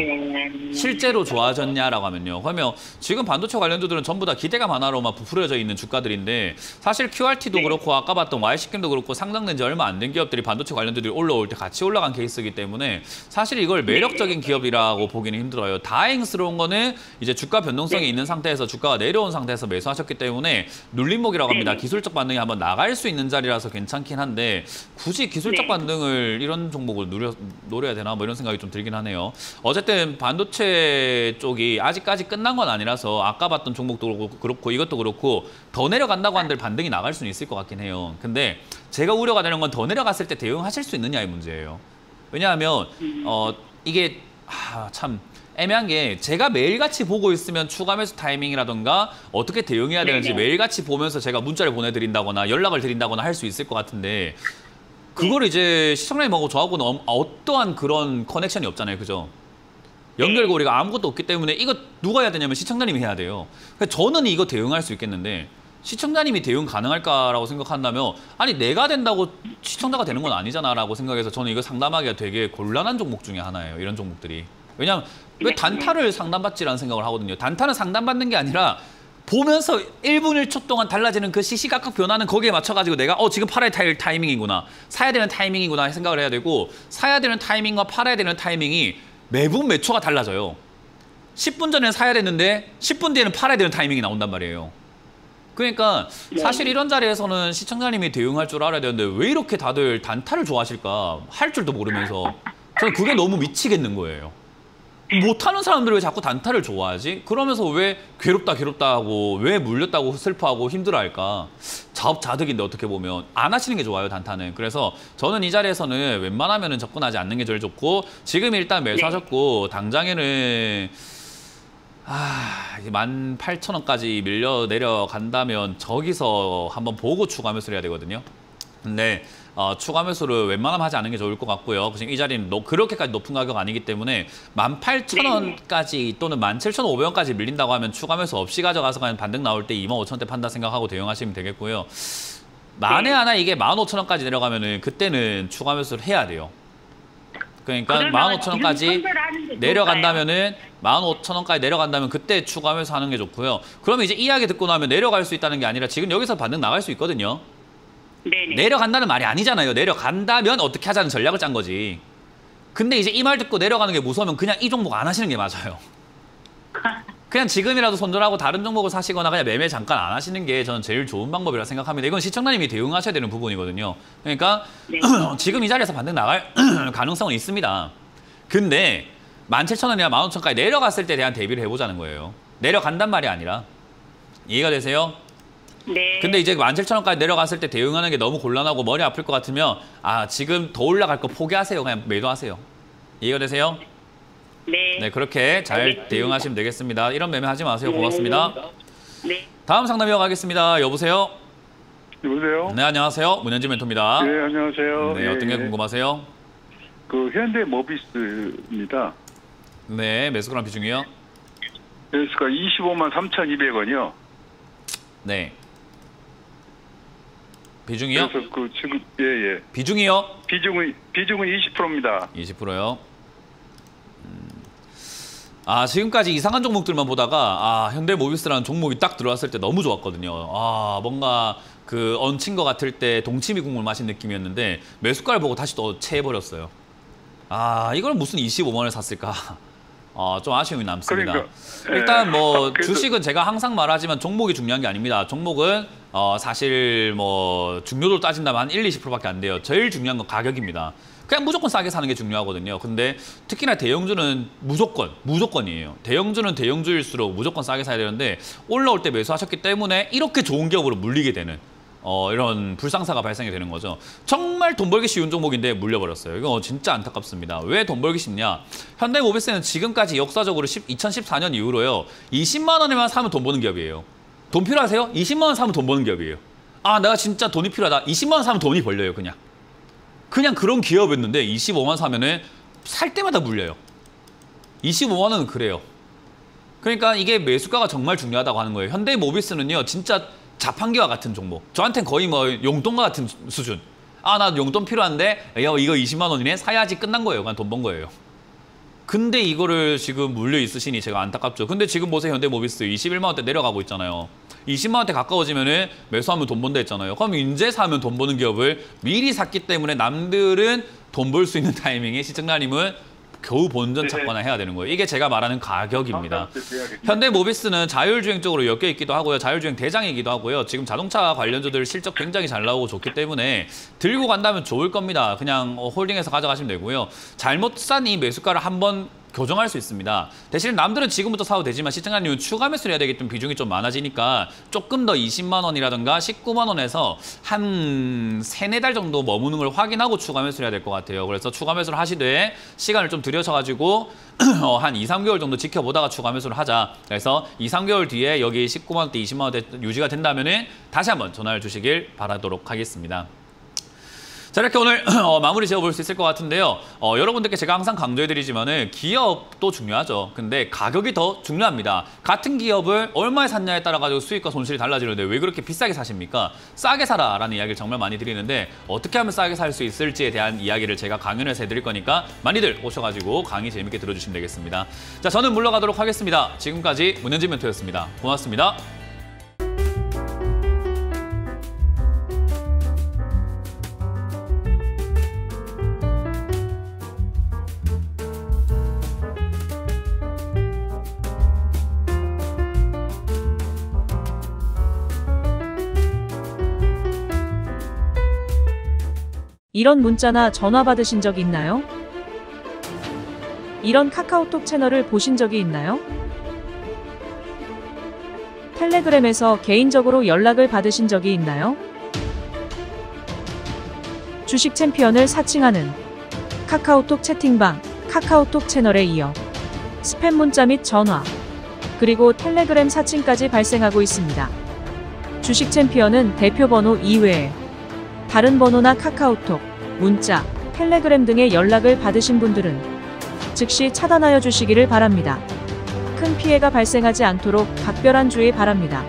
S1: 실제로 좋아졌냐라고 하면요. 그러면 지금 반도체 관련주들은 전부 다 기대감 하나로만 부풀어져 있는 주가들인데 사실 QRT도 그렇고 아까 봤던 YC캠도 그렇고 상장된 지 얼마 안 된 기업들이 반도체 관련주들이 올라올 때 같이 올라간 케이스이기 때문에 사실 이걸 매력적인 기업이라고 보기는 힘들어요. 다행스러운 거는 이제 주가 변동성이 있는 상태에서 주가가 내려온 상태에서 매수하셨기 때문에 눌림목이라고 합니다. 기술적 반등이 한번 나갈 수 있는 자리라서 괜찮긴 한데 굳이 기술적 반등을 이런 종목을 노려야 되나 뭐 이런 생각이 좀 들긴 하네요. 어쨌든 반도체 쪽이 아직까지 끝난 건 아니라서 아까 봤던 종목도 그렇고 이것도 그렇고 더 내려간다고 한들 반등이 나갈 수는 있을 것 같긴 해요. 근데 제가 우려가 되는 건 더 내려갔을 때 대응하실 수 있느냐의 문제예요. 왜냐하면 이게 참 애매한 게 제가 매일같이 보고 있으면 추가 매수 타이밍이라던가 어떻게 대응해야 되는지 매일같이 보면서 제가 문자를 보내드린다거나 연락을 드린다거나 할 수 있을 것 같은데 그걸 이제 시청자님하고 저하고는 어떠한 그런 커넥션이 없잖아요. 그죠? 연결고리가 아무것도 없기 때문에 이거 누가 해야 되냐면 시청자님이 해야 돼요. 저는 이거 대응할 수 있겠는데 시청자님이 대응 가능할까라고 생각한다면 아니 내가 된다고 시청자가 되는 건 아니잖아라고 생각해서 저는 이거 상담하기가 되게 곤란한 종목 중에 하나예요. 이런 종목들이. 왜냐하면 왜 단타를 상담받지라는 생각을 하거든요. 단타는 상담받는 게 아니라 보면서 1분 1초 동안 달라지는 그 시시각각 변화는 거기에 맞춰가지고 내가 지금 팔아야 될 타이밍이구나. 사야 되는 타이밍이구나 생각을 해야 되고 사야 되는 타이밍과 팔아야 되는 타이밍이 매분 몇 초가 달라져요. 10분 전에는 사야 되는데 10분 뒤에는 팔아야 되는 타이밍이 나온단 말이에요. 그러니까 사실 이런 자리에서는 시청자님이 대응할 줄 알아야 되는데 왜 이렇게 다들 단타를 좋아하실까? 할 줄도 모르면서 저는 그게 너무 미치겠는 거예요. 못하는 사람들이 왜 자꾸 단타를 좋아하지? 그러면서 왜 괴롭다 하고 왜 물렸다고 슬퍼하고 힘들어할까? 자업자득인데 어떻게 보면 안 하시는 게 좋아요, 단타는. 그래서 저는 이 자리에서는 웬만하면 접근하지 않는 게 제일 좋고, 지금 일단 매수하셨고 당장에는 18,000원까지 밀려 내려간다면 저기서 한번 보고 추가 매수를 해야 되거든요. 근데 추가 매수를 웬만하면 하지 않는 게 좋을 것 같고요. 지금 이 자리는 그렇게까지 높은 가격 아니기 때문에 18,000원까지 또는 17,500원까지 밀린다고 하면 추가 매수 없이 가져가서 그냥 반등 나올 때 25,000원대 판다 생각하고 대응하시면 되겠고요. 만에 하나 이게 15,000원까지 내려가면은 그때는 추가 매수를 해야 돼요. 그러니까 15,000원까지 내려간다면은 15,000원까지 내려간다면 그때 추가 매수하는 게 좋고요. 그러면 이제 이야기 듣고 나면 내려갈 수 있다는 게 아니라 지금 여기서 반등 나갈 수 있거든요.
S2: 네네.
S1: 내려간다는 말이 아니잖아요. 내려간다면 어떻게 하자는 전략을 짠 거지. 근데 이제 이 말 듣고 내려가는 게 무서우면 그냥 이 종목 안 하시는 게 맞아요. 그냥 지금이라도 손절하고 다른 종목을 사시거나 그냥 매매 잠깐 안 하시는 게 저는 제일 좋은 방법이라 생각합니다. 이건 시청자님이 대응하셔야 되는 부분이거든요. 그러니까
S2: 네.
S1: 지금 이 자리에서 반등 나갈 가능성은 있습니다. 근데 17,000원이나 15,000원까지 내려갔을 때 대한 대비를 해보자는 거예요. 내려간단 말이 아니라. 이해가 되세요?
S2: 네.
S1: 근데 이제 17,000원까지 내려갔을 때 대응하는 게 너무 곤란하고 머리 아플 것 같으면 지금 더 올라갈 거 포기하세요. 그냥 매도하세요. 이해가 되세요?
S2: 네.
S1: 네, 그렇게 잘
S2: 알겠습니다.
S1: 대응하시면 되겠습니다. 이런 매매 하지 마세요. 고맙습니다.
S2: 네.
S1: 다음 상담 이어가겠습니다. 여보세요?
S4: 여보세요?
S1: 네, 안녕하세요. 문현진 멘토입니다.
S4: 네, 안녕하세요.
S1: 네, 어떤 게 궁금하세요?
S4: 그 현대모비스입니다.
S1: 네, 매수그램 비중이요?
S4: 매수가 25만 3,200원이요.
S1: 네. 비중이요?
S4: 그래서 그 지금 예.
S1: 비중이요?
S4: 비중은 20%입니다.
S1: 20%요? 지금까지 이상한 종목들만 보다가 현대모비스라는 종목이 딱 들어왔을 때 너무 좋았거든요. 뭔가 그 얹힌 것 같을 때 동치미 국물 마신 느낌이었는데 매수가를 보고 다시 또 체해버렸어요. 이걸 무슨 25만 원에 샀을까? 좀 아쉬움이 남습니다.
S4: 그러니까,
S1: 일단 뭐
S4: 그래도,
S1: 주식은 제가 항상 말하지만 종목이 중요한 게 아닙니다. 종목은 사실 뭐 중요도를 따진다면 한 1-20%밖에 안 돼요. 제일 중요한 건 가격입니다. 그냥 무조건 싸게 사는 게 중요하거든요. 근데 특히나 대형주는 무조건이에요. 대형주는 대형주일수록 무조건 싸게 사야 되는데 올라올 때 매수하셨기 때문에 이렇게 좋은 기업으로 물리게 되는 이런 불상사가 발생이 되는 거죠. 정말 돈 벌기 쉬운 종목인데 물려버렸어요. 이거 진짜 안타깝습니다. 왜 돈 벌기 쉽냐? 현대모비스는 지금까지 역사적으로 2014년 이후로요. 20만 원에만 사면 돈 버는 기업이에요. 돈 필요하세요? 20만 원 사면 돈 버는 기업이에요. 내가 진짜 돈이 필요하다. 20만 원 사면 돈이 벌려요, 그냥 그런 기업이었는데 25만 사면은 살 때마다 물려요. 25만 원은 그래요. 그러니까 이게 매수가가 정말 중요하다고 하는 거예요. 현대모비스는요, 진짜 자판기와 같은 종목. 저한테는 거의 뭐 용돈과 같은 수준. 나 용돈 필요한데 이거 20만 원이네? 사야지. 끝난 거예요. 그냥 돈 번 거예요. 근데 이거를 지금 물려 있으시니 제가 안타깝죠. 근데 지금 보세요. 현대모비스 21만 원대 내려가고 있잖아요. 20만 원대 가까워지면은 매수하면 돈 번다 했잖아요. 그럼 이제 사면 돈 버는 기업을 미리 샀기 때문에 남들은 돈 벌 수 있는 타이밍에 시청자님은 겨우 본전 찾거나 해야 되는 거예요. 이게 제가 말하는 가격입니다. 현대모비스는 자율주행 쪽으로 엮여 있기도 하고요. 자율주행 대장이기도 하고요. 지금 자동차 관련주들 실적 굉장히 잘 나오고 좋기 때문에 들고 간다면 좋을 겁니다. 그냥 홀딩해서 가져가시면 되고요. 잘못 산 이 매수가를 한번 교정할 수 있습니다. 대신 남들은 지금부터 사도 되지만 시청자님은 추가 매수를 해야 되기 때문에 비중이 좀 많아지니까 조금 더 20만 원이라든가 19만 원에서 한 3-4달 정도 머무는 걸 확인하고 추가 매수를 해야 될 것 같아요. 그래서 추가 매수를 하시되 시간을 좀 들여셔가지고 한 2-3개월 정도 지켜보다가 추가 매수를 하자. 그래서 2-3개월 뒤에 여기 19만 원대, 20만 원대 유지가 된다면 다시 한번 전화를 주시길 바라도록 하겠습니다. 자, 이렇게 오늘 마무리 지어볼 수 있을 것 같은데요. 여러분들께 제가 항상 강조해드리지만은 기업도 중요하죠. 근데 가격이 더 중요합니다. 같은 기업을 얼마에 샀냐에 따라 가지고 수익과 손실이 달라지는데 왜 그렇게 비싸게 사십니까? 싸게 사라라는 이야기를 정말 많이 드리는데 어떻게 하면 싸게 살 수 있을지에 대한 이야기를 제가 강연에서 해드릴 거니까 많이들 오셔가지고 강의 재밌게 들어주시면 되겠습니다. 자, 저는 물러가도록 하겠습니다. 지금까지 문현진 멘토였습니다. 고맙습니다.
S5: 이런 문자나 전화 받으신 적 있나요? 이런 카카오톡 채널을 보신 적이 있나요? 텔레그램에서 개인적으로 연락을 받으신 적이 있나요? 주식 챔피언을 사칭하는 카카오톡 채팅방, 카카오톡 채널에 이어 스팸 문자 및 전화, 그리고 텔레그램 사칭까지 발생하고 있습니다. 주식 챔피언은 대표 번호 이외에 다른 번호나 카카오톡, 문자, 텔레그램 등의 연락을 받으신 분들은 즉시 차단하여 주시기를 바랍니다. 큰 피해가 발생하지 않도록 각별한 주의 바랍니다.